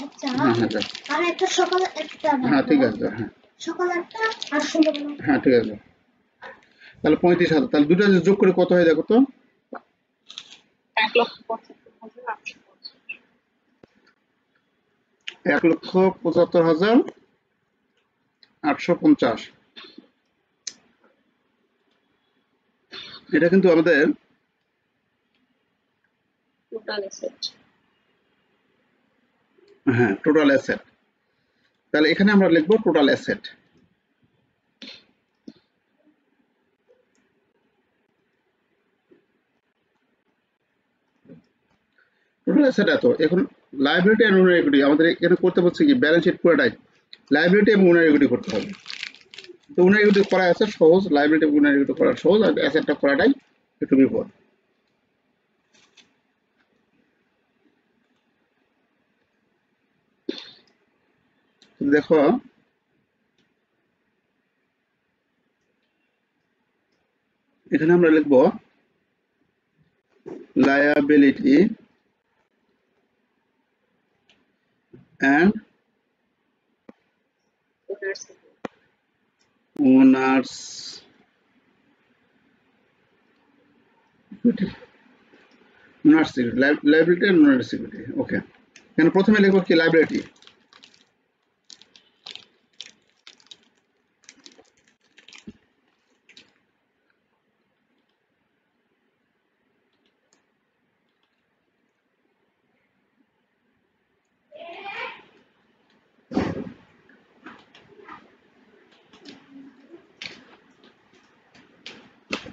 আচ্ছা, হ্যাঁ হ্যাঁ যাও। আর একটা সকালে একটা হ্যাঁ ঠিক আছে, যাও, হ্যাঁ সকালে একটা আর সন্ধ্যাবেলা। হ্যাঁ ঠিক আছে। তাহলে 35,000, তাহলে দুটো যোগ করে কত হয় দেখো তো? 1,75,850। এটা কিন্তু আমাদের হ্যাঁ টোটাল অ্যাসেট। তাহলে এখানে আমরা লিখবো টোটাল অ্যাসেট। টোটাল অ্যাসেট এত। এখন লাইবিলিটি এন্ড ওনার ইকুইটি আমাদের এখানে করতে হচ্ছে কি, ব্যালেন্স শিট পুরোটাই লাইবিলিটি এবং ওনার ইকুইটি করতে হবে। তো ওনার ইকুইটি করা আছে সহজ, লাইবিলিটি এবং ওনার ইকুইটি করা সহজ, আর অ্যাসেটটা করাটাই একটু বিপদ। দেখো এখানে আমরা লিখবো liability and owners equity, owners equity, liability and owners equity. ওকে, এখানে প্রথমে লিখবো কি লাইবিলিটি।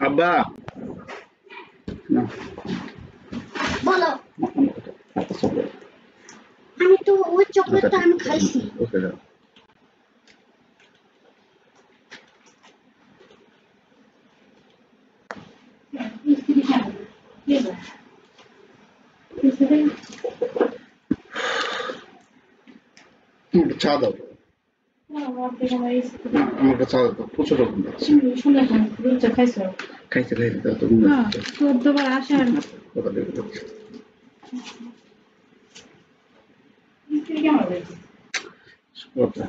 আব্বা না, বলো। আমি তো ওই চকলেটটা আমি খাইছি। ওকে দাও। একটু চা দাও, আমাকে চা দাও, প্রচুর রকম খাইছে খাইছে দাও তো, চোদ্দবার আসার কথা লেগে যাচ্ছে। কথা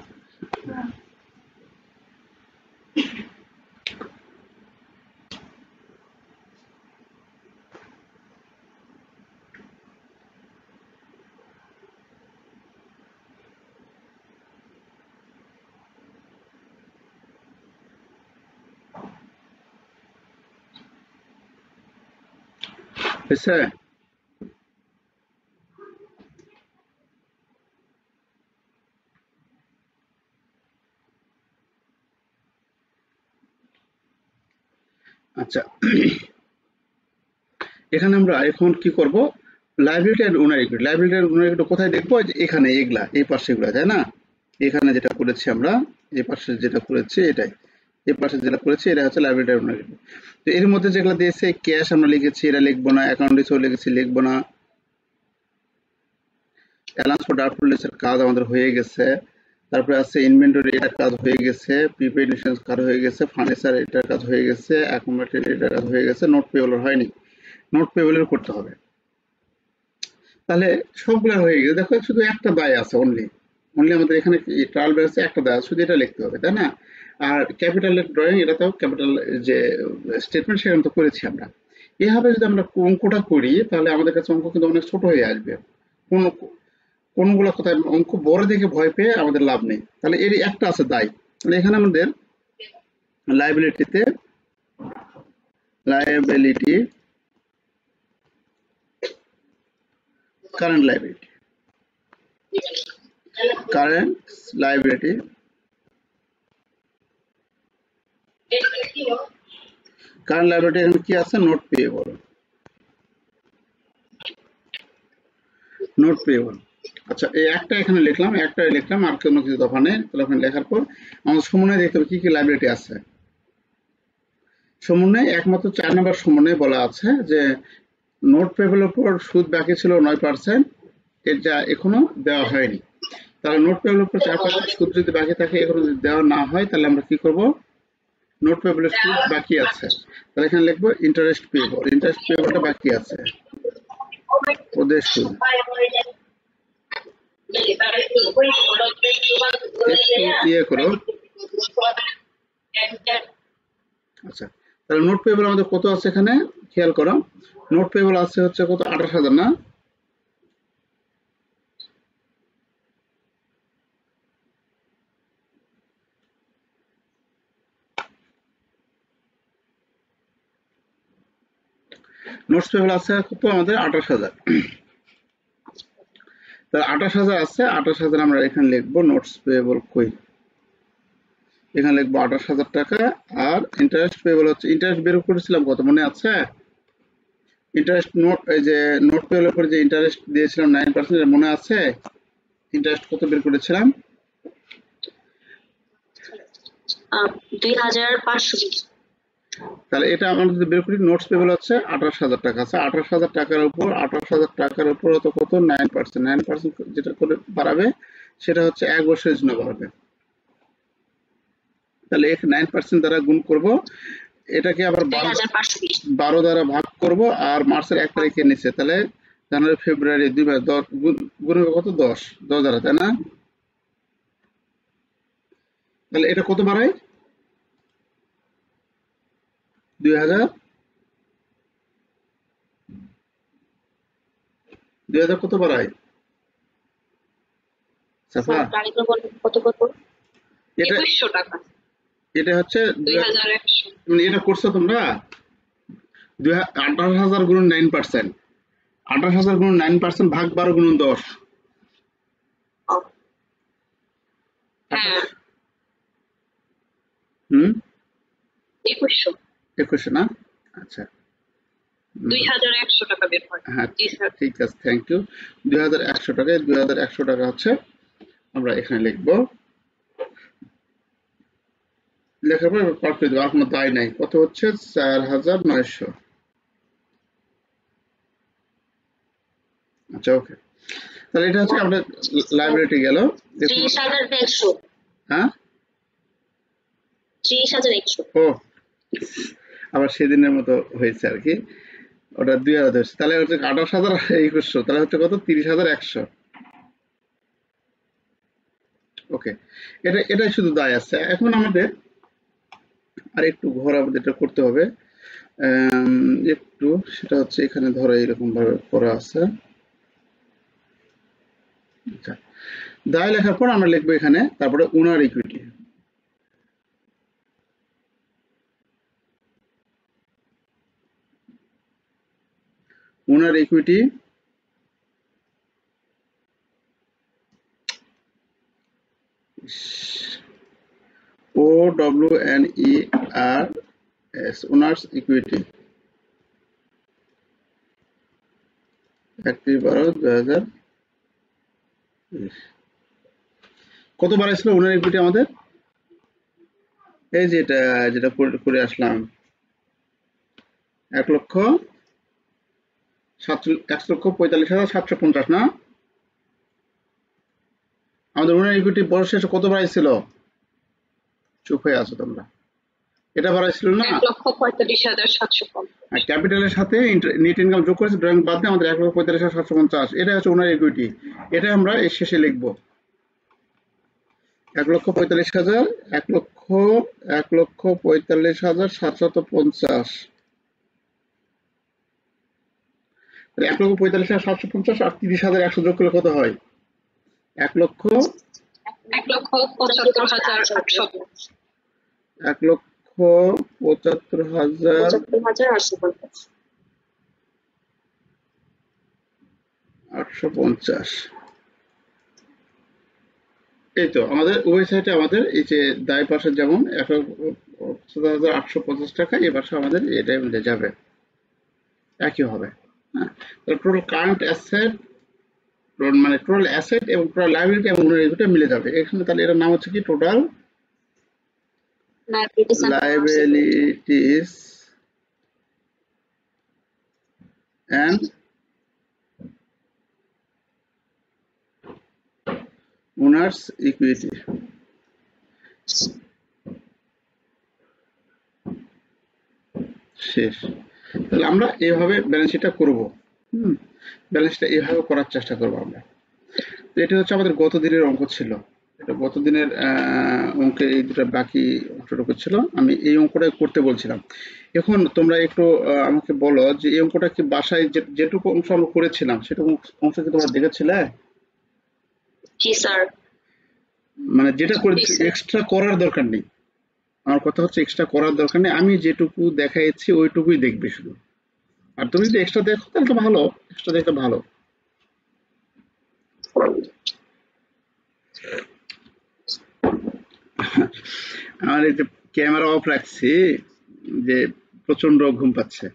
হয়েছে? আচ্ছা, এখানে আমরা এখন কি করব? Liability and owner equity. Liability and owner equity কোথায় দেখবো? যে এখানে এগুলা, এই পাশে এগুলা, তাই না? এখানে যেটা করেছি আমরা, এই পাশে যেটা করেছি এটাই। এই পাশে যেটা করেছি এটা হচ্ছে লাইবিলিটি আমরা লিখবো। তো এর মধ্যে যেগুলো দিয়েছে ক্যাশ আমরা লিখেছি, এটা লিখবো না। অ্যাকাউন্ট রিসিভ লিখেছি, লিখবো না। অ্যালাউন্স ফর ডাউটফুল ডেটসের কাজ আমাদের হয়ে গেছে। তারপরে আছে ইনভেন্টরি, এটার কাজ হয়ে গেছে। প্রিপেইড ইন্স্যুরেন্স কাজ হয়ে গেছে। ফার্নিচার এটার কাজ হয়ে গেছে। অ্যাকোমোডেটেড এটার কাজ হয়ে গেছে। নোট পেয়েবল হয়নি, নোট পেয়েবলের করতে হবে। তাহলে সবগুলো হয়ে গেছে। দেখো শুধু একটা দায় আছে, অনলি আমাদের এখানে ট্রায়াল ব্যালেন্সে একটা দায় আছে, শুধু এটা লিখতে হবে, তাই না? আর ক্যাপিটালের ড্রয়িং, এটা তো ক্যাপিটাল যে স্টেটমেন্ট সেখানে তো করেছি আমরা। এভাবে যদি আমরা অঙ্কটা করি তাহলে আমাদের কাছে অঙ্ক কিন্তু অনেক ছোট হয়ে আসবে। কোন কোনগুলো কোথায় অঙ্ক বড় দেখে ভয় পেয়ে আমাদের লাভ নেই। তাহলে এর একটা আছে দায়। তাহলে এখানে আমাদের লায়াবিলিটি কারেন্ট লায়াবিলিটি এখানে কি আছে? Note payable. আচ্ছা, এই একটা এখানে লিখলাম, একটাই লিখলাম, আর কোনো কিছু দফা নেই। তাহলে ওখানে লেখার পর আমাদের সমন্বয় দেখতে হবে কি কি লায়াবিলিটি আছে। সমন্বয় একমাত্র 4 নম্বর সমন্বয়ে বলা আছে যে নোট পেয়েবলের উপর সুদ বাকি ছিল 9%, এটা এখনো দেওয়া হয়নি। তাহলে নোট পেয়েবলের উপর 4% সুদ যদি বাকি থাকে, এখনো যদি দেওয়া না হয়, তাহলে আমরা কি করব? নোট পেয়েবলের সুদ বাকি আছে, তাহলে এখানে লিখবো ইন্টারেস্ট পেয়েবলটা বাকি আছে, ওদের সুদ। একটু ইয়ে করো। আচ্ছা, তাহলে নোট পেয়েবল আমাদের কত আছে এখানে খেয়াল করো। নোট পেয়েবল আছে হচ্ছে কত? 28,000 না? নোটস পেয়েবল আছে কত আমাদের? 28,000। তাহলে 28,000 আছে, 28,000 আমরা এখানে লিখবো। নোটস পেয়েবল কই? এখানে লিখবো 28,000 টাকা। আর ইন্টারেস্ট পেয়েবল হচ্ছে, ইন্টারেস্ট বের করেছিলাম কত মনে আছে? ইন্টারেস্ট নোট, এই যে নোট পেয়েবলের উপর যে ইন্টারেস্ট দিয়েছিলাম 9%, এর মনে আছে? ইন্টারেস্ট কত বের করেছিলাম? 2,520। তাহলে এটা আমরা যদি বের করি, নোটস পেয়েবল হচ্ছে 28,000 টাকা আছে। 28,000 টাকার উপর হতো কত? 9%। 9% যেটা করে বাড়াবে সেটা হচ্ছে 1 বছরের জন্য বাড়াবে। তাহলে 9% দ্বারা গুণ করব, এটাকে আবার 12 দ্বারা ভাগ করব, আর মার্চের 1 তারিখে নিচে, তাহলে জানুয়ারি ফেব্রুয়ারি 2 মাস, 10 গুণ হবে কত? 10 দ্বারা, তাই না? তাহলে এটা কত বাড়ায়? 2000 কত বাড়ায়? সাফা, কত কত? এটা 2100 টাকা। এটা হচ্ছে 2100। মানে এটা করছো তোমরা 28,000 গুণ 9%, 28,000 গুণ 9% ভাগ 12 গুণ 10। হ্যাঁ, 2100 না? আচ্ছা, 2100 টাকা বের হয়। হ্যাঁ জি স্যার। ঠিক আছে, থ্যাংক ইউ। 2100 টাকা, 2100 টাকা হচ্ছে আমরা এখানে লিখবো। লেখার পর পার করে দেবো, আর কোনো দায় নাই। কত হচ্ছে? 4,900। আচ্ছা, ওকে। তাহলে এটা হচ্ছে আমাদের লাইব্রেরিতে গেল। 30,100। হ্যাঁ, 30,100। ও আবার সেদিনের মতো হয়েছে আর কি, ওটা 2000 হচ্ছে। তাহলে হচ্ছে 28,2100, তাহলে হচ্ছে কত? 30,100। ওকে, এটাই শুধু দায় আছে। এখন আমাদের আর একটু ঘর আমাদের এটা করতে হবে একটু, সেটা হচ্ছে এখানে ধরো এরকম ভাবে করা আছে। আচ্ছা, দায় লেখার পর আমরা লিখবো এখানে তারপরে ওনার ইকুইটি। ওনার ইকুইটি OWNERS, ওনার্স ইকুইটি, 31/12/2020। কত বাড়াইছিল ওনার ইকুইটি আমাদের? এই যে এটা যেটা করে আসলাম 1,45,750 না? আমাদের ওনার ইকুইটি বড় শেষে কত বাড়াইছিল? চুপ হয়ে আছো তোমরা। এটা বাড়াইছিল না? 1,45,750। ক্যাপিটালের সাথে নেট ইনকাম যোগ করেছে, ড্রয়িং বাদ দিয়ে আমাদের 1,45,750। এটা হচ্ছে ওনার ইকুইটি। এটা আমরা এর শেষে লিখবো 1,45,000, 1,45,750। 1,45,750 আর 30,100 যোগ করলে কত হয়? 1,75,800। 1,75,850। এই তো আমাদের ওয়েবসাইটে আমাদের এই যে দায় পাশে যেমন 1,75,850 টাকা, এই পাশে আমাদের এটাই মিলে যাবে, একই হবে। হ্যাঁ, টোটাল কারেন্ট অ্যাসেট মানে টোটাল অ্যাসেট এবং টোটাল লায়াবিলিটি এবং এটা মিলে যাবে এখানে। তাহলে এটার নাম হচ্ছে কি? Total liabilities and owners equity। শেষ। তাহলে আমরা এইভাবে ব্যালেন্স শিটটা করব। ব্যালেন্সটা এইভাবে করার চেষ্টা করব আমরা। তো এটা হচ্ছে আমাদের গত দিনের অঙ্ক ছিল। এটা গত দিনের অঙ্কে এই দুটো বাকি অংশটুকু ছিল, আমি এই অঙ্কটা করতে বলছিলাম। এখন তোমরা একটু আমাকে বলো যে এই অঙ্কটা কি বাসায় যেটুকু অংশ আমরা করেছিলাম সেটুকু অংশ কি তোমরা দেখেছিলে? জি স্যার। মানে যেটা করেছি এক্সট্রা করার দরকার নেই। আমার কথা হচ্ছে এক্সট্রা করার দরকার নেই, আমি যেটুকু দেখাইছি ওইটুকুই দেখবে শুধু। আর তুমি যদি এক্সট্রা দেখো তাহলে তো ভালো, এক্সট্রা দেখতে ভালো। আমার এই যে ক্যামেরা অফ রাখছি, যে প্রচন্ড ঘুম পাচ্ছে।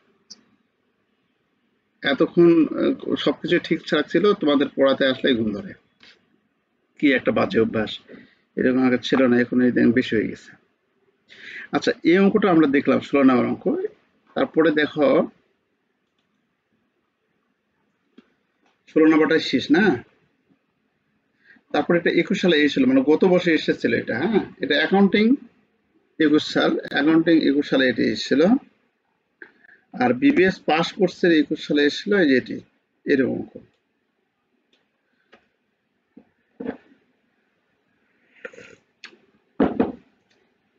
এতক্ষণ সবকিছু ঠিকঠাক ছিল, তোমাদের পড়াতে আসলে ঘুম ধরে। কি একটা বাজে অভ্যাস, এরকম আগে ছিল না, এখন এই দিন বেশি হয়ে গেছে। আচ্ছা, এই অঙ্কটা আমরা দেখলাম 16 নম্বর অঙ্ক। তারপরে দেখো 16 নম্বরটাই শেষ না? তারপরে এটা 21 সালে এসেছিল, মানে গত বছর এসেছিল এটা। হ্যাঁ, এটা অ্যাকাউন্টিং 21 সাল, অ্যাকাউন্টিং 21 সালে এটি এসেছিল। আর বিবিএস পাস কোর্সের 21 সালে এসেছিল এই যে এটি, এরকম অঙ্ক।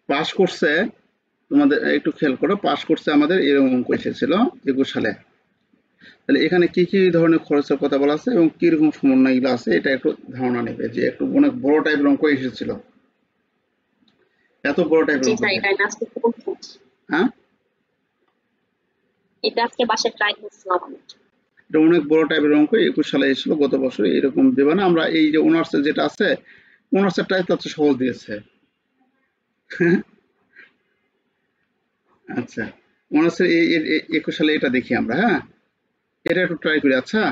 পাস কোর্সে তোমাদের একটু খেয়াল করো, পাস কোর্সে আমাদের এরকম অঙ্ক এসেছিল 21 সালে। তাহলে এখানে কি কি ধরনের খরচের কথা বলা আছে এবং কিরকম সমন্বয়গুলো আছে, এটা একটু ধারণা নেবে যে একটু অনেক বড় টাইপের অঙ্ক এসেছিল। এত বড় টাইপের অঙ্ক। হ্যাঁ, এটা আজকে বাসায় ট্রাই করছিলাম। এটা অনেক বড় টাইপের অঙ্ক 21 সালে এসেছিল, গত বছর। এরকম দেবে না। আমরা এই যে অনার্স যেটা আছে, অনার্সেরটাই তো সহজ দিয়েছে। আচ্ছা, অনার্সের এই 21 সালে এটা দেখি আমরা। হ্যাঁ, এটা একটু ট্রাই করি। আচ্ছা,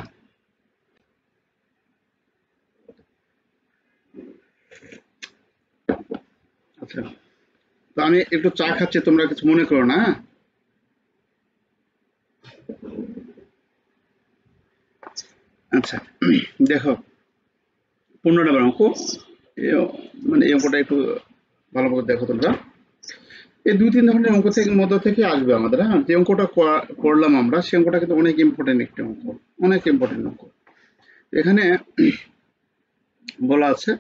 আচ্ছা, তো আমি একটু চা খাচ্ছি, তোমরা কিছু মনে করো না। আচ্ছা, দেখো 15 নম্বর অঙ্ক, মানে এই অঙ্কটা একটু ভালোভাবে দেখো তোমরা। এই 2-3 ধরনের অঙ্ক থেকে মধ্য থেকে আসবে আমাদের। হ্যাঁ, যে অঙ্কটা করলাম আমরা, সে অঙ্কটা কিন্তু অনেক ইম্পর্টেন্ট একটি অঙ্ক, অনেক ইম্পর্টেন্ট অঙ্ক। এখানে বলা আছে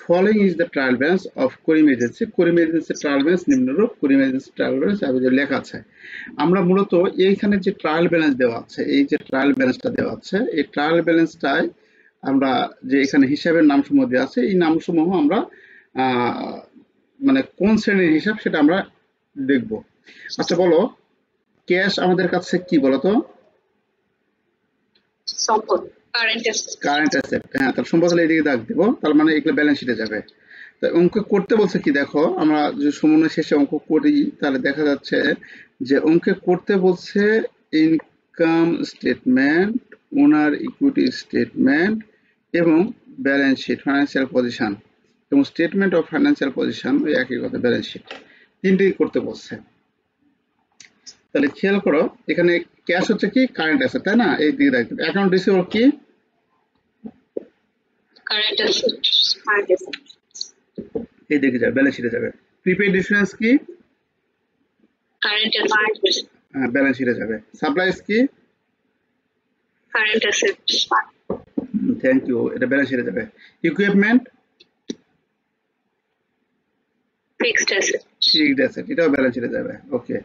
following is the trial balance of Karim agency. Karim agency trial balance নিম্নরূপ। করিম এজেন্সি ট্রায়াল ব্যালেন্স লেখা আছে। আমরা মূলত এইখানে যে ট্রায়াল ব্যালেন্স দেওয়া আছে, এই যে ট্রায়াল ব্যালেন্সটা দেওয়া আছে, এই ট্রায়াল ব্যালেন্সটায় আমরা যে এখানে হিসাবের নামসমূহ দেওয়া আছে, এই নামসমূহ আমরা মানে কোন শ্রেণীর হিসাব সেটা আমরা দেখব। আচ্ছা বলো, ক্যাশ আমাদের কাছে কি বলতো? সম্পদ, কারেন্ট অ্যাসেট। হ্যাঁ, তাহলে সম্পদ হলে এদিকে দাগ দিব, তার মানে এগুলো ব্যালেন্স শিটে যাবে। তো অঙ্ক করতে বলছে কি, দেখো আমরা যে সমন্বয় শেষে অঙ্ক করি, তাহলে দেখা যাচ্ছে যে অঙ্কে করতে বলছে ইনকাম স্টেটমেন্ট, ওনার ইকুইটি স্টেটমেন্ট এবং ব্যালেন্স শিট, ফাইন্যান্সিয়াল পজিশন এবং স্টেটমেন্ট অফ ফাইন্যান্সিয়াল পজিশন, ওই একই কথা, ব্যালেন্স শিট। তিনটেই করতে বলছে। তাহলে খেয়াল করো এখানে ক্যাশ হচ্ছে কি কারেন্ট অ্যাসেট, তাই না? এই দিকে রাখবে। অ্যাকাউন্ট রিসিভেবল কি? Current asset. এই দিকে যাবে, ব্যালেন্স শিটে যাবে। প্রিপেইড ইন্স্যুরেন্স কি? Current asset. হ্যাঁ, ব্যালেন্স শিটে যাবে। সাপ্লাইস কি? Current asset. থ্যাংক ইউ, এটা ব্যালেন্স শিটে যাবে। Equipment? Fixed asset. Fixed asset, এটাও ব্যালেন্স শিটে যাবে। ওকে।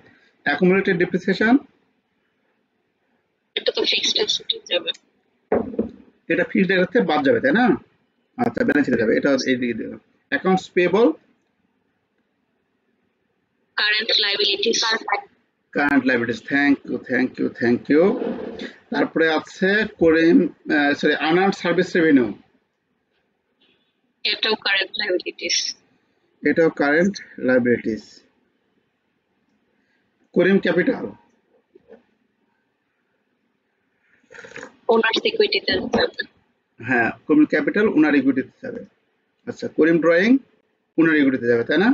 Accumulated depreciation? এটা তো ফিক্সড অ্যাসেটে যাবে। এটা ফিক্সড অ্যাসেট থেকে বাদ যাবে, তাই না? আচ্ছা, ব্যালেন্স শিটে যাবে, এটা এই দিকে দিলাম। Accounts payable? Current liabilities. Current liabilities, thank you. তারপরে আছে Karim, sorry, unearned service revenue, এটাও কারেন্ট লায়াবিলিটিস। এটাও current liabilities. Karim capital? Owners ইকুইটিতে যাবে। হ্যাঁ, করিম ক্যাপিটাল ওনার ইকুইটিতে যাবে। আচ্ছা, করিম ড্রয়িং ওনার ইকুইটিতে যাবে, তাই না?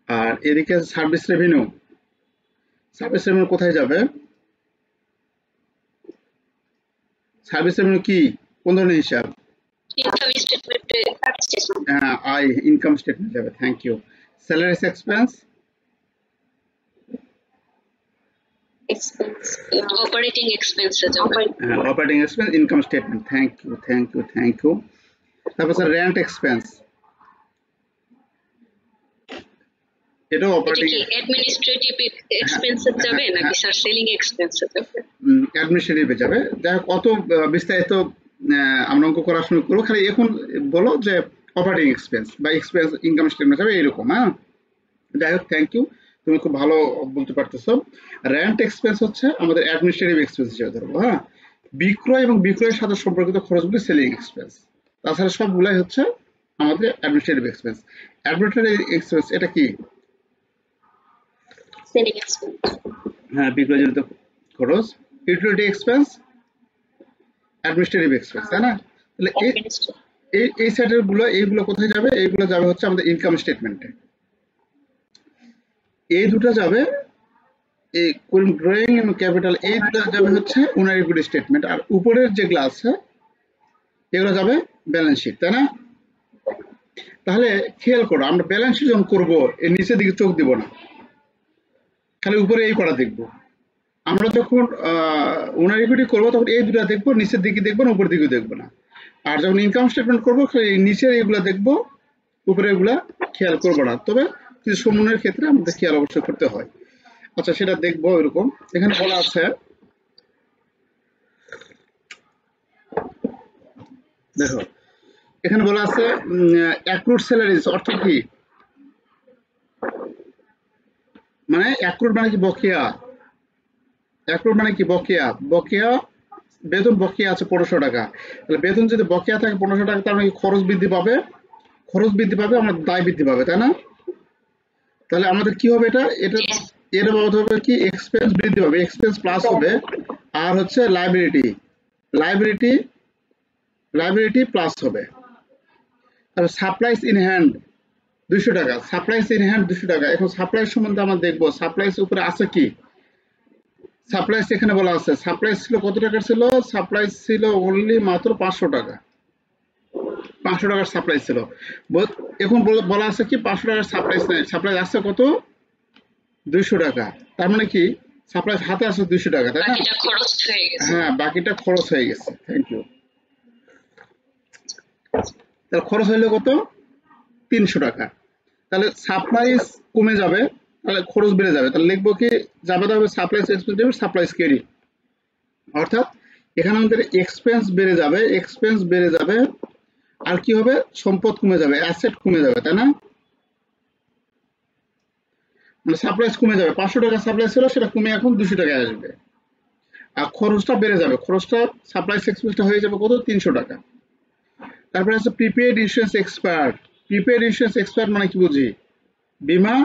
আর এদিকে সার্ভিস রেভিনিউ, সার্ভিস রেভিনিউ কোথায় যাবে? সার্ভিস রেভিনিউ কি, কোন ধরনের হিসাব? ইনকাম স্টেটমেন্টে। হ্যাঁ, আই ইনকাম স্টেটমেন্ট যাবে। Thank you. Salaries expense? Expense operating এক্সপেন্সে যাবে। হ্যাঁ, operating expense income statement. Thank you. তারপর স্যার রেন্ট এক্সপেন্স, এটাও এটা অপারেটিং। কি অ্যাডমিনিস্ট্রেটিভ এক্সপেন্সে যাবে নাকি স্যার সেলিং এক্সপেন্সে যাবে? অ্যাডমিনিস্ট্রেটিভে যাবে। যাই হোক, অত বিস্তারিত আমরা অঙ্ক করার সময় করবো, খালি এখন বলো যে অপারেটিং এক্সপেন্স বা এক্সপেন্স ইনকাম স্টেটমেন্ট যাবে এরকম। হ্যাঁ, যাই হোক, থ্যাংক ইউ, তুমি খুব ভালো বলতে পারতেছো। রেন্ট এক্সপেন্স হচ্ছে আমাদের অ্যাডমিনিস্ট্রেটিভ এক্সপেন্স হিসেবে ধরবো। হ্যাঁ, বিক্রয় এবং বিক্রয়ের সাথে সম্পর্কিত খরচগুলি সেলিং এক্সপেন্স, তাছাড়া সবগুলাই হচ্ছে আমাদের অ্যাডমিনিস্ট্রেটিভ এক্সপেন্স। অ্যাডমিনিস্ট্রেটিভ এক্সপেন্স এটা কি? Selling expense. হ্যাঁ, বিক্রয়জনিত খরচ। ইউটিলিটি এক্সপেন্স অ্যাডমিনিস্ট্রেটিভ এক্সপেন্স, তাই না? তাহলে এই সাইডের গুলো, এইগুলো কোথায় যাবে? এইগুলো যাবে হচ্ছে আমাদের ইনকাম স্টেটমেন্টে। এই দুটো যাবে, এই ড্রয়িং এবং ক্যাপিটাল, এই দুটো যাবে হচ্ছে ওনার ইকুইটি স্টেটমেন্ট। আর উপরের যেগুলো আছে এগুলো যাবে ব্যালেন্স শিট, তাই না? তাহলে খেয়াল করো, আমরা ব্যালেন্স শিট যখন করবো এর নিচের দিকে চোখ দিব না, খালি উপরে এই কটা দেখবো। আমরা যখন ওনার ইকুইটি করবো তখন এই দুটো দেখবো, নিচের দিকে দেখবো না, উপরের দিকে দেখবো না। আর যখন ইনকাম স্টেটমেন্ট করবো খালি নিচের এগুলা দেখবো, উপরে এগুলা খেয়াল করবো না। তবে কিছু সমন্বয়ের ক্ষেত্রে আমাদের খেয়াল অবশ্যই করতে হয়। আচ্ছা, সেটা দেখবো। এরকম এখানে বলা আছে, দেখো এখানে বলা আছে অ্যাক্রুড স্যালারিজ অর্থ কি? মানে অ্যাক্রুড মানে কি? বকেয়া। অ্যাক্রুড মানে কি? বকেয়া বেতন বকেয়া আছে 1500 টাকা। তাহলে বেতন যদি বকেয়া থাকে 1500 টাকা, তার মানে খরচ বৃদ্ধি পাবে, আমার দায় বৃদ্ধি পাবে, তাই না? তাহলে আমাদের কি হবে? এটা বাবদ হবে কি? এক্সপেন্স বৃদ্ধি পাবে, এক্সপেন্স প্লাস হবে। আর হচ্ছে লাইবিলিটি প্লাস হবে। তারপর সাপ্লাইস ইন হ্যান্ড 200 টাকা, সাপ্লাইস ইন হ্যান্ড 200 টাকা। এখন সাপ্লাইস সম্বন্ধে আমরা দেখবো, সাপ্লাইস উপরে আছে কি? সাপ্লাইস এখানে বলা আছে, সাপ্লাইস ছিল কত টাকা ছিল? সাপ্লাইস ছিল অনলি মাত্র 500 টাকা। 500 টাকার সাপ্লাইস ছিল। এখন বলা আছে কি 500 টাকার সাপ্লাইস নাই, সাপ্লাইস আছে কত? 200 টাকা। তার মানে কি সাপ্লাইস হাতে আছে 200 টাকা, তাই না? হ্যাঁ, বাকিটা খরচ হয়ে গেছে। Thank you. তাহলে খরচ হইলো কত? 300 টাকা। তাহলে সাপ্লাইস কমে যাবে, তাহলে খরচ বেড়ে যাবে। তাহলে লিখবো কি? যাবে হবে সাপ্লাইস এক্সপেন্স, সাপ্লাইস ক্যারি। অর্থাৎ এখানে আমাদের এক্সপেন্স বেড়ে যাবে। আর কি হবে? সম্পদ কমে যাবে, অ্যাসেট কমে যাবে, তাই না? মানে সাপ্লাইস কমে যাবে, 500 টাকা সাপ্লাইস ছিল, সেটা কমে এখন 200 টাকায় আসবে। আর খরচটা বেড়ে যাবে, খরচটা সাপ্লাইস এক্সপেন্সটা হয়ে যাবে কত? 300 টাকা। তারপরে আছে prepaid insurance expired. Prepaid insurance expired মানে কি বুঝি? বীমা।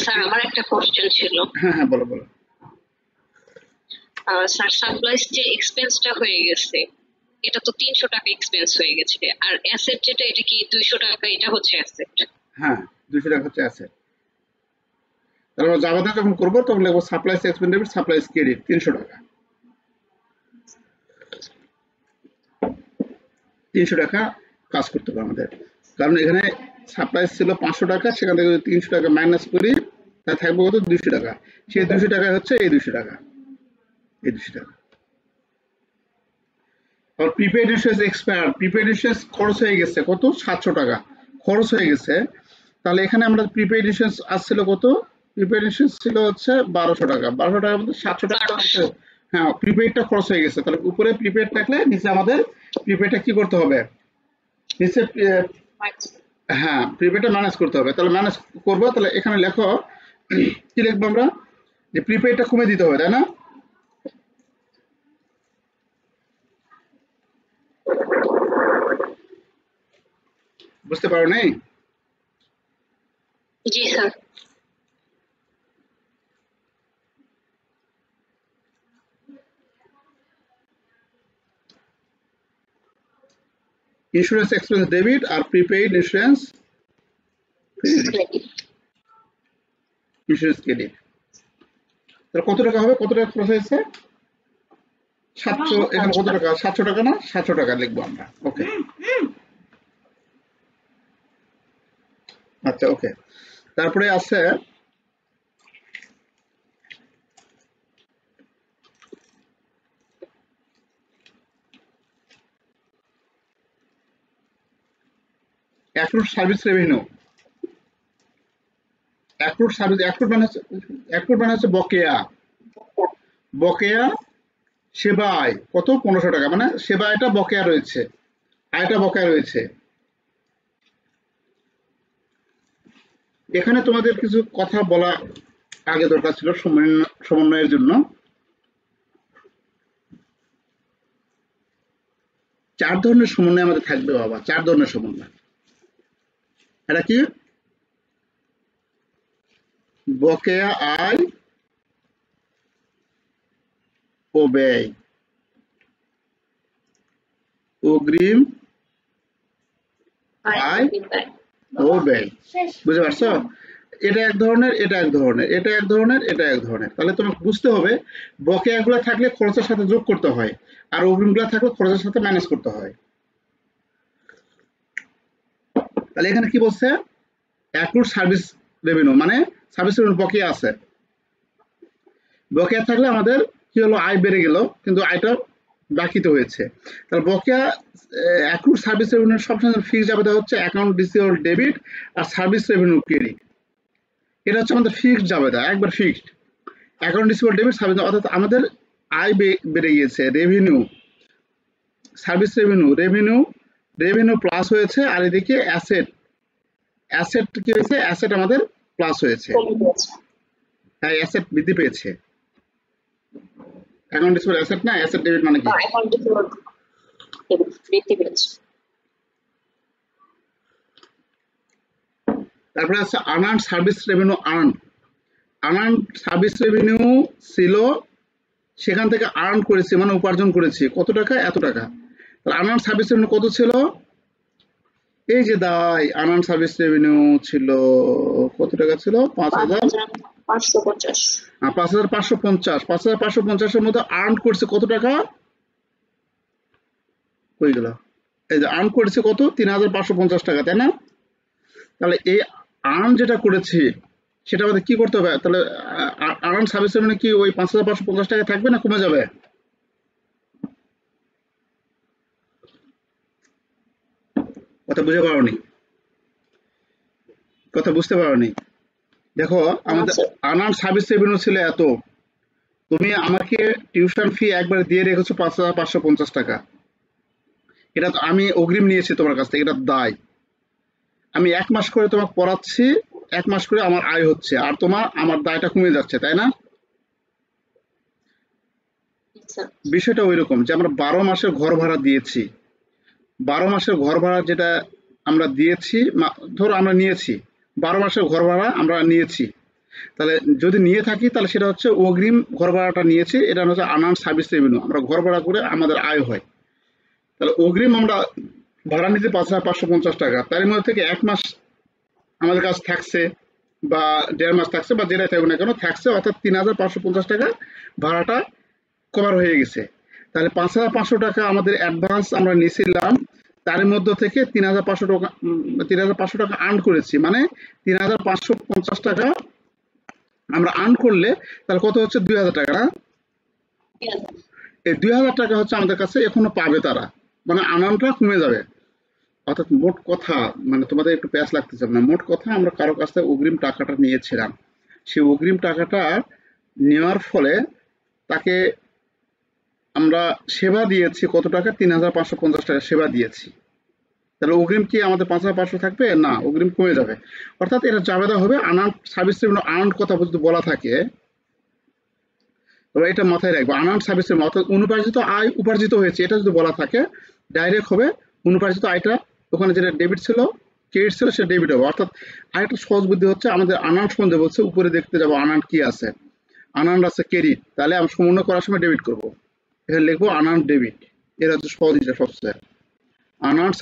স্যার, আমার একটা কোশ্চেন ছিল। হ্যাঁ, বলো। স্যার, সাপ্লাইস যে এক্সপেন্সটা হয়ে গেছে, এটা তো 300 টাকা এক্সপেন্স হয়ে গেছে। আর অ্যাসেট যেটা, এটা কি 200 টাকা? এটা হচ্ছে অ্যাসেট। হ্যাঁ, 200 টাকা হচ্ছে অ্যাসেট। তাহলে আমরা জাভাতে যখন করবো তখন লিখবো supplies expense debit supplies credit 300 টাকা। 300 টাকা কাজ করতে হবে আমাদের, কারণ এখানে সাপ্লাইস ছিল 500 টাকা, সেখান থেকে যদি 300 টাকা মাইনাস করি তাহলে থাকবে কত 200 টাকা। সেই 200 টাকা হচ্ছে এই 200 টাকা, এই 200 টাকা। আর prepaid insurance expire, prepaid insurance খরচ হয়ে গেছে কত 700 টাকা খরচ হয়ে গেছে। তাহলে এখানে আমরা প্রিপেড ইন্স্যুরেন্স আসছিল কত, প্রিপেড ইন্স্যুরেন্স ছিল হচ্ছে 1200 টাকা, 1200 টাকার মধ্যে 700 টাকা হ্যাঁ প্রিপেডটা খরচ হয়ে গেছে। তাহলে উপরে প্রিপেড থাকলে নিচে আমাদের প্রিপেডটা কি করতে হবে, নিচে হ্যাঁ প্রিপেডটা ম্যানেজ করতে হবে। তাহলে ম্যানেজ করবো, তাহলে এখানে লেখো কি লিখবো আমরা, যে প্রিপেডটা কমে দিতে হবে, তাই না? বুঝতে পারো নাই? জি স্যার। ইন্স্যুরেন্স এক্সপেন্স ডেবিট আর প্রিপেইড ইন্স্যুরেন্স ইন্স্যুরেন্স ক্রেডিট। তাহলে কত টাকা হবে, কত টাকা খরচ হয়েছে 700, এখানে কত টাকা 700 টাকা না, 700 টাকা লিখবো আমরা। ওকে আচ্ছা ওকে। তারপরে আছে accrued service revenue. Accrued service, accrued মানে হচ্ছে বকেয়া, বকেয়া সেবা আয় কত 1500 টাকা, মানে সেবা আয়টা বকেয়া রয়েছে, আয়টা বকেয়া রয়েছে। এখানে তোমাদের কিছু কথা বলা আগে দরকার ছিল সমন্বয়ের জন্য। 4 ধরনের সমন্বয় আমাদের থাকবে বাবা, 4 ধরনের সমন্বয়। এটা কি, বকেয়া আয় ও ব্যয়, অগ্রিম আয় ও ব্যয়। বুঝতে পারছো? এটা এক ধরনের, এটা এক ধরনের, এটা এক ধরনের, এটা এক ধরনের। তাহলে তোমাকে বুঝতে হবে বকেয়াগুলো থাকলে খরচের সাথে যোগ করতে হয়, আর অগ্রিমগুলো থাকলে খরচের সাথে ম্যানেজ করতে হয়। তাহলে এখানে কি বলছে, অ্যাক্রুড সার্ভিস রেভিনিউ মানে সার্ভিস রেভিনিউ বকেয়া আছে, বকেয়া থাকলে আমাদের কি হলো, আয় বেড়ে গেল কিন্তু আয়টা বাকিতে হয়েছে। তাহলে বকেয়া অ্যাক্রুড সার্ভিস রেভিনিউ সবসময় ফিক্সড জাবেদা হচ্ছে অ্যাকাউন্ট রিসিভেবল ডেবিট আর সার্ভিস রেভিনিউ ক্রেডিট। এটা হচ্ছে আমাদের ফিক্সড জাবেদা, একবার fixed account receivable debit service, অর্থাৎ আমাদের আয় বেড়ে গিয়েছে, revenue service revenue, revenue plus হয়েছে, আর এদিকে অ্যাসেট কি হয়েছে, অ্যাসেট আমাদের প্লাস হয়েছে, হ্যাঁ অ্যাসেট বৃদ্ধি পেয়েছে। অ্যাকাউন্ট রিসিভেবল অ্যাসেট না, অ্যাসেট ডেবিট মানে কি, তারপরে আছে unearned service revenue. Unearned service revenue ছিল, সেখান থেকে আর্ন করেছি মানে উপার্জন করেছি কত টাকা, এত টাকা। তাহলে আনআর্নড সার্ভিস রেভিনিউ কত ছিল, এই যে দায় আনআর্নড সার্ভিস রেভিনিউ ছিল কত টাকা ছিল, 5550। 5550 মধ্যে আর্ন করছে কত টাকা, কই গেল, এই যে আর্ন করেছে কত 3550 টাকা, তাই না? তাহলে এই আর্ন যেটা করেছি সেটা আমাদের কি করতে হবে, তাহলে আনআর্নড সার্ভিস রেভিনিউ কি ওই 5550 টাকা থাকবে না কমে যাবে? কথা বুঝতে পারোনি, কথা বুঝতে পারোনি? দেখো আমাদের আনআর্নড সার্ভিস রেভিনিউ ছিল এত, তুমি আমাকে টিউশন ফি একবার দিয়ে রেখেছো 5550 টাকা, এটা তো আমি অগ্রিম নিয়েছি তোমার কাছ থেকে, এটা দায়। আমি 1 মাস করে তোমাকে পড়াচ্ছি, 1 মাস করে আমার আয় হচ্ছে, আর আমার দায়টা কমে যাচ্ছে, তাই না? বিষয়টা ওই রকম যে আমরা 12 মাসের ঘর ভাড়া দিয়েছি, 12 মাসের ঘর ভাড়া যেটা আমরা দিয়েছি, ধরো আমরা নিয়েছি 12 মাসের ঘর ভাড়া আমরা নিয়েছি, তাহলে যদি নিয়ে থাকি তাহলে সেটা হচ্ছে অগ্রিম ঘর ভাড়াটা নিয়েছি, এটা হচ্ছে আনআর্নড সার্ভিস রেভিনিউ, আমরা ঘর ভাড়া করে আমাদের আয় হয়। তাহলে অগ্রিম আমরা ভাড়া নিতে 5550 টাকা, তার মধ্যে থেকে 1 মাস আমাদের কাছে থাকছে বা 1.5 মাস থাকছে বা যেটাই থাকুক না কেন থাকছে, অর্থাৎ 3,550 টাকা ভাড়াটা কভার হয়ে গেছে। তাহলে 5,500 টাকা আমাদের অ্যাডভান্স আমরা নিয়েছিলাম, তার মধ্য থেকে 3,500 টাকা 3,500 টাকা আর্ন করেছি, মানে 3,550 টাকা আমরা আর্ন করলে তাহলে কত হচ্ছে 2,000 টাকা না? এই 2,000 টাকা হচ্ছে আমাদের কাছে এখনো পাবে তারা, মানে আর্নটা কমে যাবে। অর্থাৎ মোট কথা, মানে তোমাদের একটু প্যাচ লাগতেছে না, মোট কথা আমরা কারো কাছ থেকে অগ্রিম টাকাটা নিয়েছিলাম, সেই অগ্রিম টাকাটা নেওয়ার ফলে তাকে আমরা সেবা দিয়েছি কত টাকা? 3,550 টাকা সেবা দিয়েছি। তাহলে অগ্রিম কি আমাদের 5,500 থাকবে না, অগ্রিম কমে যাবে। অর্থাৎ এটা জাবেদা হবে আনার্ন সার্ভিস রেভিনিউ। আনার্ন কথা যদি বলা থাকে তবে এটা মাথায় রাখবো, আনার্ন সার্ভিস রেভিনিউ অর্থাৎ অনুপার্জিত আয় উপার্জিত হয়েছে, এটা যদি বলা থাকে ডাইরেক্ট হবে অনুপার্জিত আয়টা, ওখানে যেটা ডেবিট ছিল ক্রেডিট ছিল সেটা ডেবিট হবে। অর্থাৎ আরেকটা সহজ বুদ্ধি হচ্ছে আমাদের আনার্ন সম্বন্ধে বলছে, উপরে দেখতে যাবো আনার্ন কি আছে, আনার্ন আছে ক্রেডিট, তাহলে আমি সমন্বয় করার সময় ডেবিট করব, এখানে লিখবো আনার্ন ডেবিট। এর হচ্ছে সহজ, এটা সবচেয়ে আনার্ন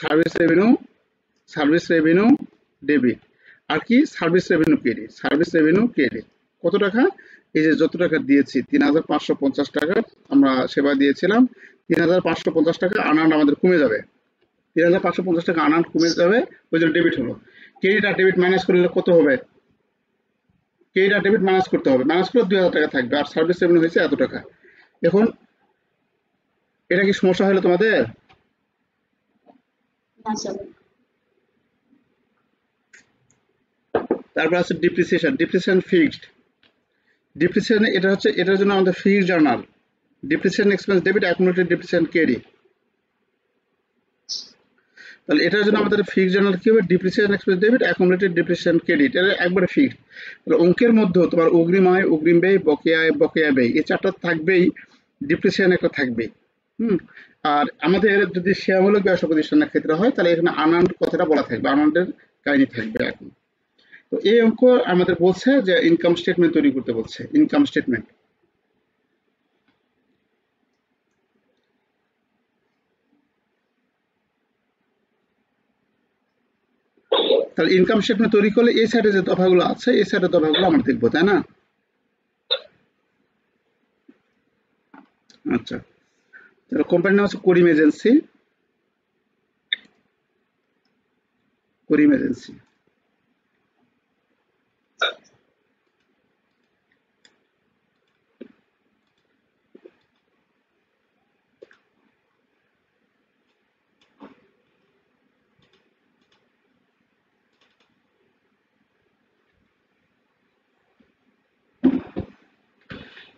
সার্ভিস রেভিনিউ ডেবিট। আর কি service revenue credit, service revenue credit কত টাকা? এই যে যত টাকা দিয়েছি 3,550 টাকা আমরা সেবা দিয়েছিলাম, 3,550 টাকা আনার্ন আমাদের কমে যাবে, 3,550 টাকা আনার্ন কমে যাবে, ওই জন্য ডেবিট হলো। ক্রেডিট আর ডেবিট মাইনাস করলে কত হবে? ক্রেডিট আর ডেবিট মাইনাস করতে হবে, মাইনাস করলে 2,000 টাকা থাকবে, আর সার্ভিস রেভিনিউ হয়েছে এত টাকা। এখন এটা কি সমস্যা হলো তোমাদের? তারপর আছে ডিপ্রিসিয়েশন, ডিপ্রিসিয়েশন ফিক্সড। ডিপ্রিসিয়েশন এটা হচ্ছে, এটার জন্য আমাদের fixed journal, depreciation expense debit accumulated depreciation credit. তাহলে এটার জন্য আমাদের ফিক্সড জার্নাল কি হবে? Depreciation expense debit accumulated depreciation credit, এটা একবারে ফিক্সড। তাহলে অঙ্কের মধ্যে তোমার অগ্রিম আয়, অগ্রিম ব্যয়, বকেয়া আয়, বকেয়া ব্যয়, এই চারটা থাকবেই, ডিপ্রিসিয়েশন একটা থাকবেই। আর আমাদের যদি সেবামূলক ব্যবসা প্রতিষ্ঠানের ক্ষেত্রে হয় তাহলে এখানে আনার্ন কথাটা বলা থাকবে, আনার্নের কাহিনী থাকবে এখন। তো এই অঙ্ক আমাদের বলছে যে ইনকাম স্টেটমেন্ট তৈরি করতে বলছে, ইনকাম স্টেটমেন্ট। তাহলে ইনকাম স্টেটমেন্ট তৈরি করলে এই সাইডে যে দফাগুলো আছে এই সাইডের দফাগুলো আমরা দেখবো, তাই না? আচ্ছা, তাহলে কোম্পানির নাম হচ্ছে করিম এজেন্সি, করিম এজেন্সি।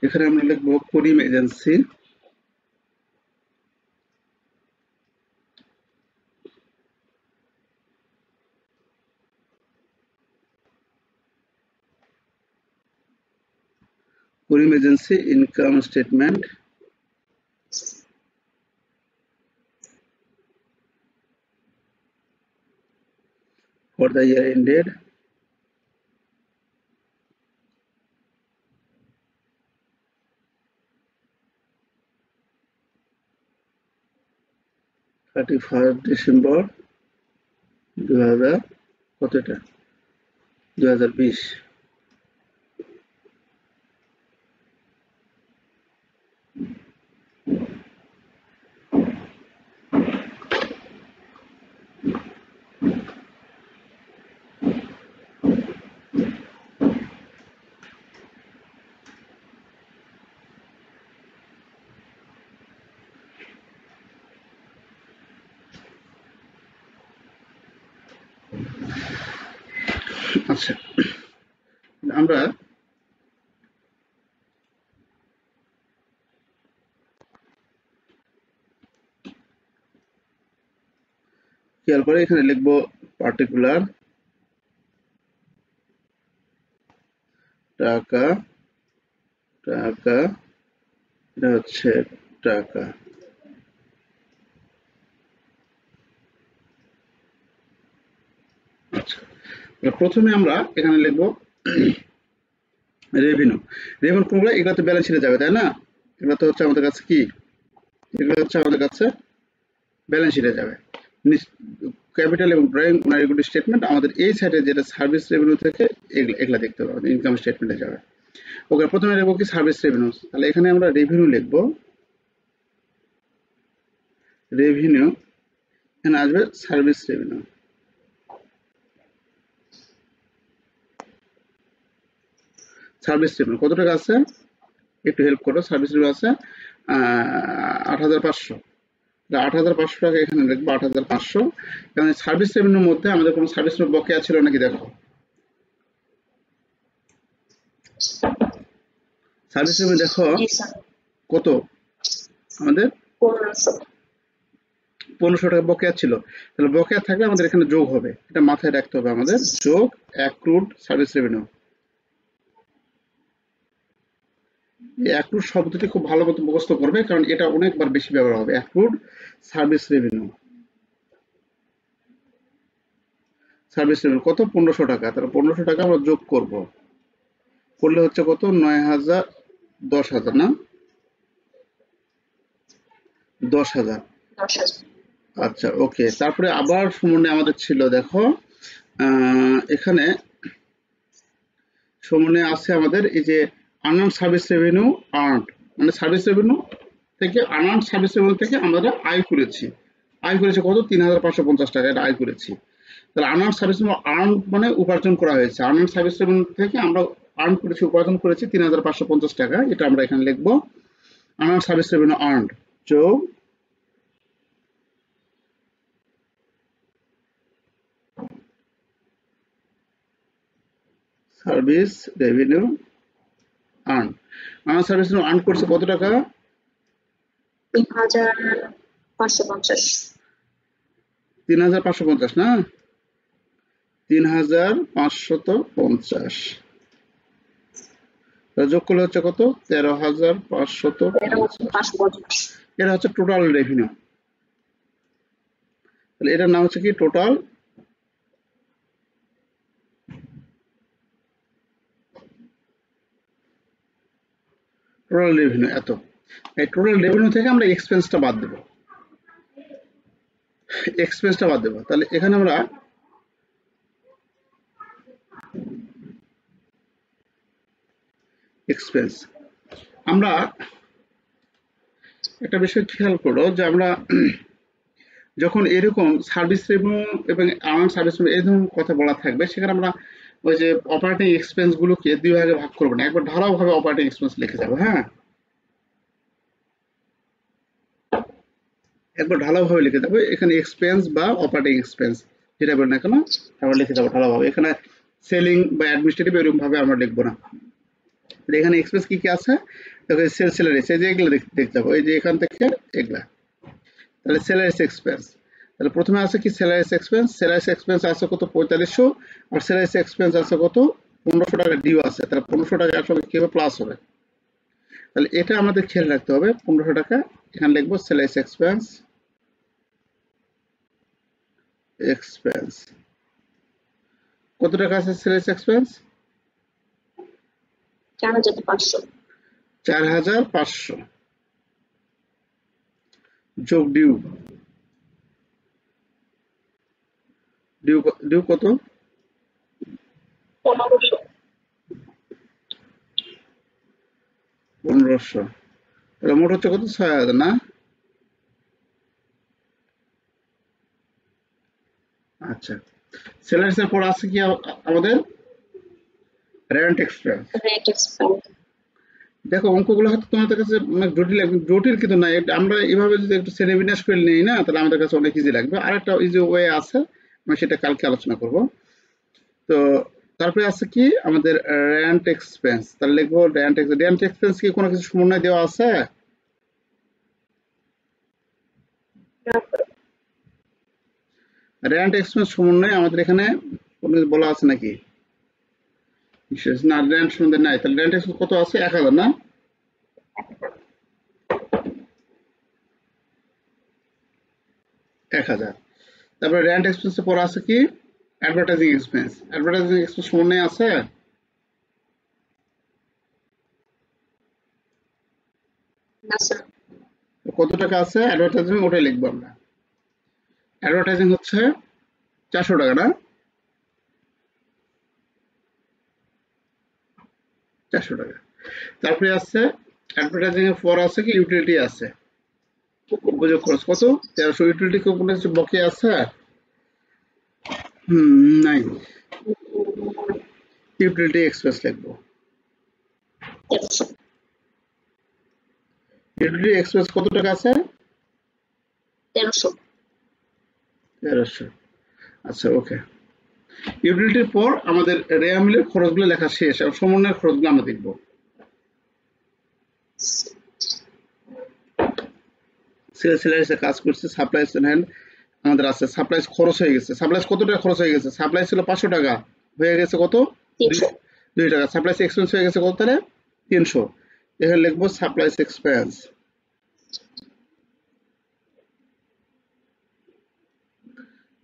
এখানে আমরা লিখবো Karim agency, Karim agency income statement for the year ended December 31 কত এটা 2020। আচ্ছা, আমরা খেয়াল করে এখানে লিখবো পার্টিকুলার টাকা, টাকা এটা হচ্ছে টাকা। আচ্ছা, প্রথমে আমরা এখানে লিখবো রেভিনিউ। রেভিনিউ কোনগুলো? এগুলো তো ব্যালেন্স শিটে যাবে, তাই না? এগুলো তো হচ্ছে আমাদের কাছে কি, এগুলো হচ্ছে আমাদের কাছে ব্যালেন্স শিটে যাবে। ক্যাপিটাল এবং ড্রয়িং ওনার এগুলি স্টেটমেন্ট আমাদের এই সাইডে যেটা সার্ভিস রেভিনিউ থেকে এগুলা দেখতে হবে, আমাদের ইনকাম স্টেটমেন্টে যাবে। ওকে, প্রথমে লিখবো কি সার্ভিস রেভিনিউ। তাহলে এখানে আমরা রেভিনিউ লিখবো, রেভিনিউ, এখানে আসবে সার্ভিস রেভিনিউ। সার্ভিস রেভিনিউ কত টাকা আছে একটু হেল্প করো। সার্ভিস রেভিনিউ আছে ৮৫০০। ৮৫০০ টাকা এখানে লিখবো ৮৫০০। কারণ সার্ভিস রেভিনিউর মধ্যে আমাদের কোনো সার্ভিস রেভিনিউ বকেয়া ছিল নাকি দেখো। সার্ভিস রেভিনিউ দেখো জি স্যার। কত আমাদের ১৫০০ টাকা বকেয়া ছিল। তাহলে বকেয়া থাকলে আমাদের এখানে যোগ হবে, এটা মাথায় রাখতে হবে আমাদের। যোগ অ্যাক্রুড সার্ভিস রেভিনিউ। এই অ্যাক্রুড শব্দটি খুব ভালো মতো মুখস্থ করবে, কারণ এটা অনেকবার বেশি ব্যবহার হবে। Accrued service revenue. Service revenue কত ১৫০০ টাকা। তাহলে ১৫০০ টাকা আমরা যোগ করব, করলে হচ্ছে কত ৯০০০, ১০,০০০ না ১০,০০০। আচ্ছা ওকে, তারপরে আবার সমন্বয় আমাদের ছিল দেখো এখানে সমন্বয় আছে আমাদের এই যে আনআর্নড সার্ভিস রেভিনিউ আর্নড, মানে সার্ভিস রেভিনিউ থেকে আনআর্নড সার্ভিস রেভিনিউ থেকে আমরা আয় করেছি। আয় করেছে কত ৩৫৫০ টাকা, এটা আয় করেছি। তাহলে আনআর্নড সার্ভিস রেভিনিউ আর্ন মানে উপার্জন করা হয়েছে। আনআর্নড সার্ভিস রেভিনিউ থেকে আমরা আর্ন করেছি, উপার্জন করেছি ৩৫৫০ টাকা, এটা আমরা এখানে লিখবো আনআর্নড সার্ভিস রেভিনিউ আর্নড যোগ service revenue earn. Unearned service revenue earn করছে কত টাকা ৩৫৫০। ৩৫৫০ না ৩৫৫০। যোগ করলে হচ্ছে কত ১৩৫৫০। এটা হচ্ছে টোটাল রেভিনিউ। তাহলে এটার নাম হচ্ছে কি টোটাল রেভিনিউ। এত এই টোটাল রেভিনিউ থেকে আমরা এক্সপেন্সটা বাদ দেব, এক্সপেন্সটা বাদ দেব। তাহলে এখানে আমরা এক্সপেন্স, আমরা একটা বিষয় খেয়াল করো যে আমরা যখন এরকম সার্ভিস রেভিনিউ এবং আনআর্নড সার্ভিস রেভিনিউ এই ধরনের কথা বলা থাকবে, সেখানে আমরা ওই যে অপারেটিং এক্সপেন্স গুলোকে দুই ভাগে ভাগ করবো না, একবার ধারাওভাবে অপারেটিং এক্সপেন্স লিখে যাবো। হ্যাঁ, একবার ঢালাওভাবে লিখে যাবো। এখানে এক্সপেন্স বা অপারেটিং এক্সপেন্স যেটা বলি না কেন আমরা লিখে যাবো ঢালাওভাবে। এখানে সেলিং বা অ্যাডমিনিস্ট্রেটিভ এরকম ভাবে আমরা লিখবো না। এখানে এক্সপেন্স কি কি আছে দেখো, সেল স্যালারিস, এই যে এগুলো দেখতে যাবো, এই যে এখান থেকে এগুলা। তাহলে স্যালারিস এক্সপেন্স, তাহলে প্রথমে আছে কি স্যালারিস এক্সপেন্স। স্যালারিস এক্সপেন্স আছে কত ৪৫০০, আর স্যালারিস এক্সপেন্স আছে কত ১৫০০ টাকা ডিউ আছে। তাহলে ১৫০০ টাকা আসলে কিভাবে প্লাস হবে, তাহলে এটা আমাদের খেয়াল রাখতে হবে। ১৫০০ টাকা এখানে লিখবো স্যালারিস এক্সপেন্স, এক্সপেন্স কত টাকা আছে স্যালারিস এক্সপেন্স ৪৫০০। ৪৫০০ যোগ ডিউ, ডিউ কত ১৫০০। তাহলে মোট হচ্ছে কত ৬০০০ না। আচ্ছা, স্যালারিস এর পর আছে কি আমাদের রেন্ট এক্সপেন্স। দেখো অঙ্কগুলো হয়তো তোমাদের কাছে অনেক জটিল কিন্তু না, আমরা এইভাবে যদি একটু শ্রেণী বিন্যাস করে নিই না, তাহলে আমাদের কাছে অনেক ইজি লাগবে। আর একটা ইজি ওয়ে আছে, আমি সেটা কালকে আলোচনা করব। তো তারপরে আছে কি আমাদের রেন্ট এক্সপেন্স। তাহলে লিখবো রেন্ট এক্সপেন্স কি কোনো কিছু সমন্বয় দেওয়া আছে? রেন্ট এক্সপেন্স সমন্বয় আমাদের এখানে কোনো কিছু বলা আছে নাকি? না, রেন্ট সম্বন্ধে নাই। তাহলে রেন্ট এক্সপেন্স কত আছে ১০০০ না। ১০০০। তারপরে রেন্ট এক্সপেন্সের পর আছে কি অ্যাডভার্টাইজিং এক্সপেন্স। অ্যাডভার্টাইজিং এক্সপেন্স সমন্বয় আছে না স্যার। কত টাকা আছে অ্যাডভার্টাইজিং, ওটাই লিখবো আমরা। অ্যাডভার্টাইজিং হচ্ছে 400 টাকা না, 400 টাকা। তারপরে আছে অ্যাডভার্টাইজিং এর পর আছে কি ইউটিলিটি আছে, উপযোগ খরচ কত 1300। ইউটিলিটি কম্পোনেন্ট বকেয়া আছে, নাই। ইউটিলিটি এক্সপেন্স লিখবো। ইউটিলিটি এক্সপেন্স কত টাকা আছে, 1300। আচ্ছা ওকে। ইউটিলিটির পর আমাদের রেয়া মিলের খরচগুলো লেখা শেষ, এবং সমন্বয়ের খরচগুলো আমরা দেখব। সেলস কাজ করছে, সাপ্লাইস হ্যান্ড আমাদের আছে, সাপ্লাইস খরচ হয়ে গেছে। সাপ্লাইস কত টাকা খরচ হয়ে গেছে, সাপ্লাই ছিল 500 টাকা, হয়ে গেছে কত 2 টাকা। সাপ্লাইস এক্সপেন্স হয়ে গেছে কত, তাহলে 300। এখানে লিখবো সাপ্লাইস এক্সপেন্স,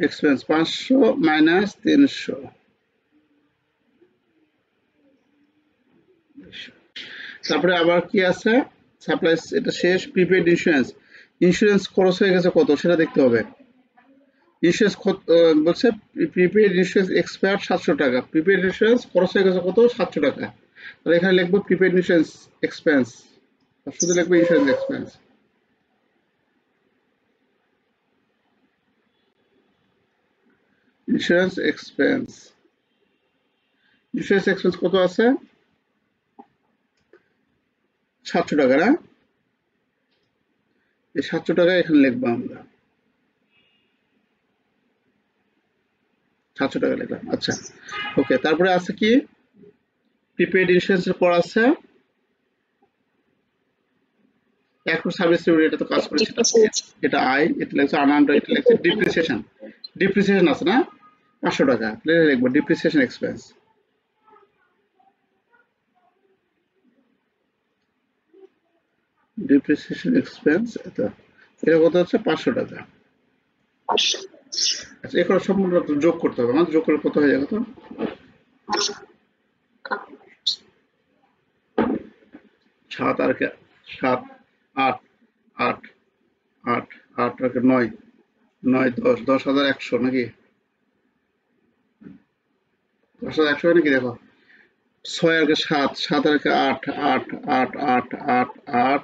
এক্সপেন্স 500 মাইনাস 300। তারপরে আবার কি আছে, সাপ্লাইস এটা শেষ। প্রিপেড ইন্স্যুরেন্স, ইন্স্যুরেন্স খরচ হয়ে গেছে কত সেটা দেখতে হবে। ইন্স্যুরেন্স বলছে প্রিপেড ইন্স্যুরেন্স এক্সপায়ার 700 টাকা, প্রিপেড ইন্স্যুরেন্স খরচ হয়ে গেছে কত 700 টাকা। তাহলে এখানে লিখবো প্রিপেড ইন্স্যুরেন্স এক্সপেন্স, শুধু লিখবো insurance expense. Insurance expense, insurance expense কত আছে 700 টাকা না, এই 700 টাকা এখানে লিখবো আমরা, 700 টাকা লিখলাম। আচ্ছা ওকে। তারপরে আছে কি প্রিপেড ইন্স্যুরেন্সের পর আছে এখন সার্ভিস রেভিনিউ, এটা তো কাজ করেছে, এটা আই, এটা লাগছে আনআর্নড, এটা লাগছে ডিপ্রিসিয়েশন। ডিপ্রিসিয়েশন আছে না 500 টাকা, তাহলে লিখবো ডিপ্রিসিয়েশন এক্সপেন্স। ডিপ্রিসিয়েশন এক্সপেন্স এটা কত হচ্ছে 500 টাকা। আচ্ছা এখানে সম্পূর্ণ যোগ করতে হবে, আমাদের যোগ করলে কত হয়ে যাবে, তো 7 আর 7 8 8 8 8 আর 9 9 10 10,100 নাকি 10,100 নাকি, দেখো 6 আর 7 7 আর 8 8 8 8 8 8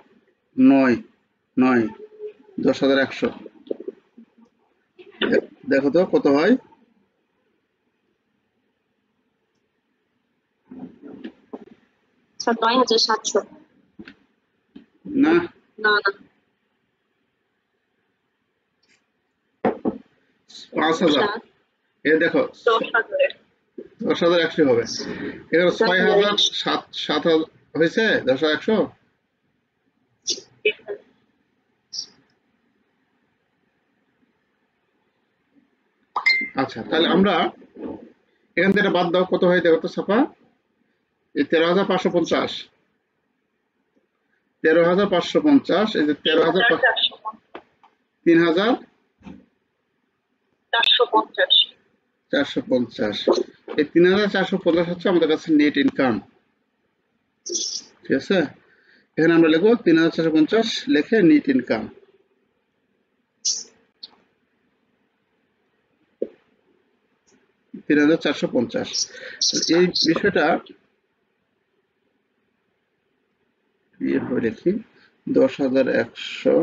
9 9 10,100। দেখো তো কত হয়, স্যার 9,700 না না 5,000। এ দেখো 10,100 হবে, এখানে 6,000 7,000 হয়েছে 10,100। আচ্ছা তাহলে আমরা এখান থেকে বাদ দাও, কত হয় দেখো তো ছাপা, এই 13,550, 13,550, এই যে 3,450, এই 3,450 হচ্ছে আমাদের কাছে নেট ইনকাম। ঠিক আছে, এখানে আমরা লিখবো 3,450 লিখে নেট ইনকাম। এই বিষয়টা লিখি 10,100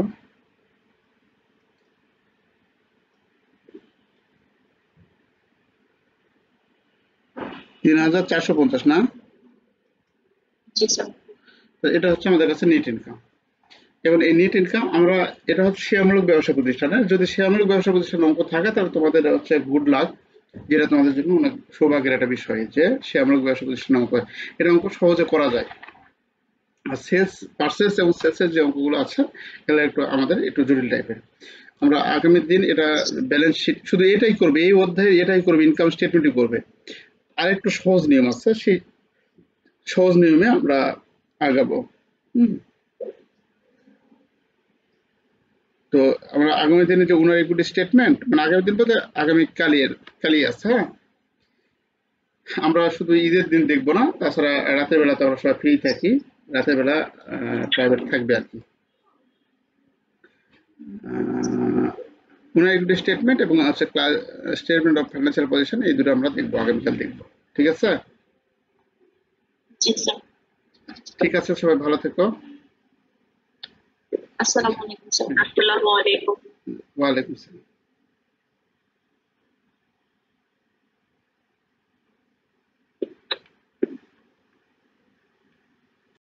3,450 না, এটা হচ্ছে আমাদের কাছে নেট ইনকাম। এবং এই নেট ইনকাম আমরা, এটা হচ্ছে শেয়ারমূলক ব্যবসা প্রতিষ্ঠানে, যদি শেয়ারমূলক ব্যবসা প্রতিষ্ঠানের অঙ্ক থাকে তাহলে তোমাদের হচ্ছে গুড লাক, যেটা তোমাদের জন্য অনেক সৌভাগ্যের একটা বিষয় যে শেয়ারমূলক ব্যবসা প্রতিষ্ঠানের অঙ্ক, এটা অঙ্ক সহজে করা যায়। আর সেলস পারচেজ এবং সেলসের যে অঙ্কগুলো আছে এগুলো একটু আমাদের একটু জটিল টাইপের। আমরা আগামী দিন এটা ব্যালেন্স শিট শুধু এটাই করবে, এই অধ্যায়ে এটাই করবে, ইনকাম স্টেটমেন্টই করবে। আর একটু সহজ নিয়ম আছে, সেই সহজ নিয়মে আমরা আগাবো। তো আমরা আগামী দিনে যে ওনার ইকুইটি স্টেটমেন্ট, মানে আগামী দিন বলতে আগামী কালই আছে। হ্যাঁ, আমরা শুধু ঈদের দিন দেখবো না, তাছাড়া রাতের বেলা তো আমরা সবাই ফ্রি থাকি, রাতের বেলা প্রাইভেট থাকবে আর কি। পুনরাবৃত্তি স্টেটমেন্ট এবং হচ্ছে স্টেটমেন্ট অফ ফাইন্যান্সিয়াল পজিশন, এই দুটো আমরা দেখবো, আগামীকাল দেখবো। ঠিক আছে? জি স্যার। ঠিক আছে, সবাই ভালো থেকো। আসসালামু আলাইকুম স্যার। আসসালামু আলাইকুম। ওয়ালাইকুম আসসালাম।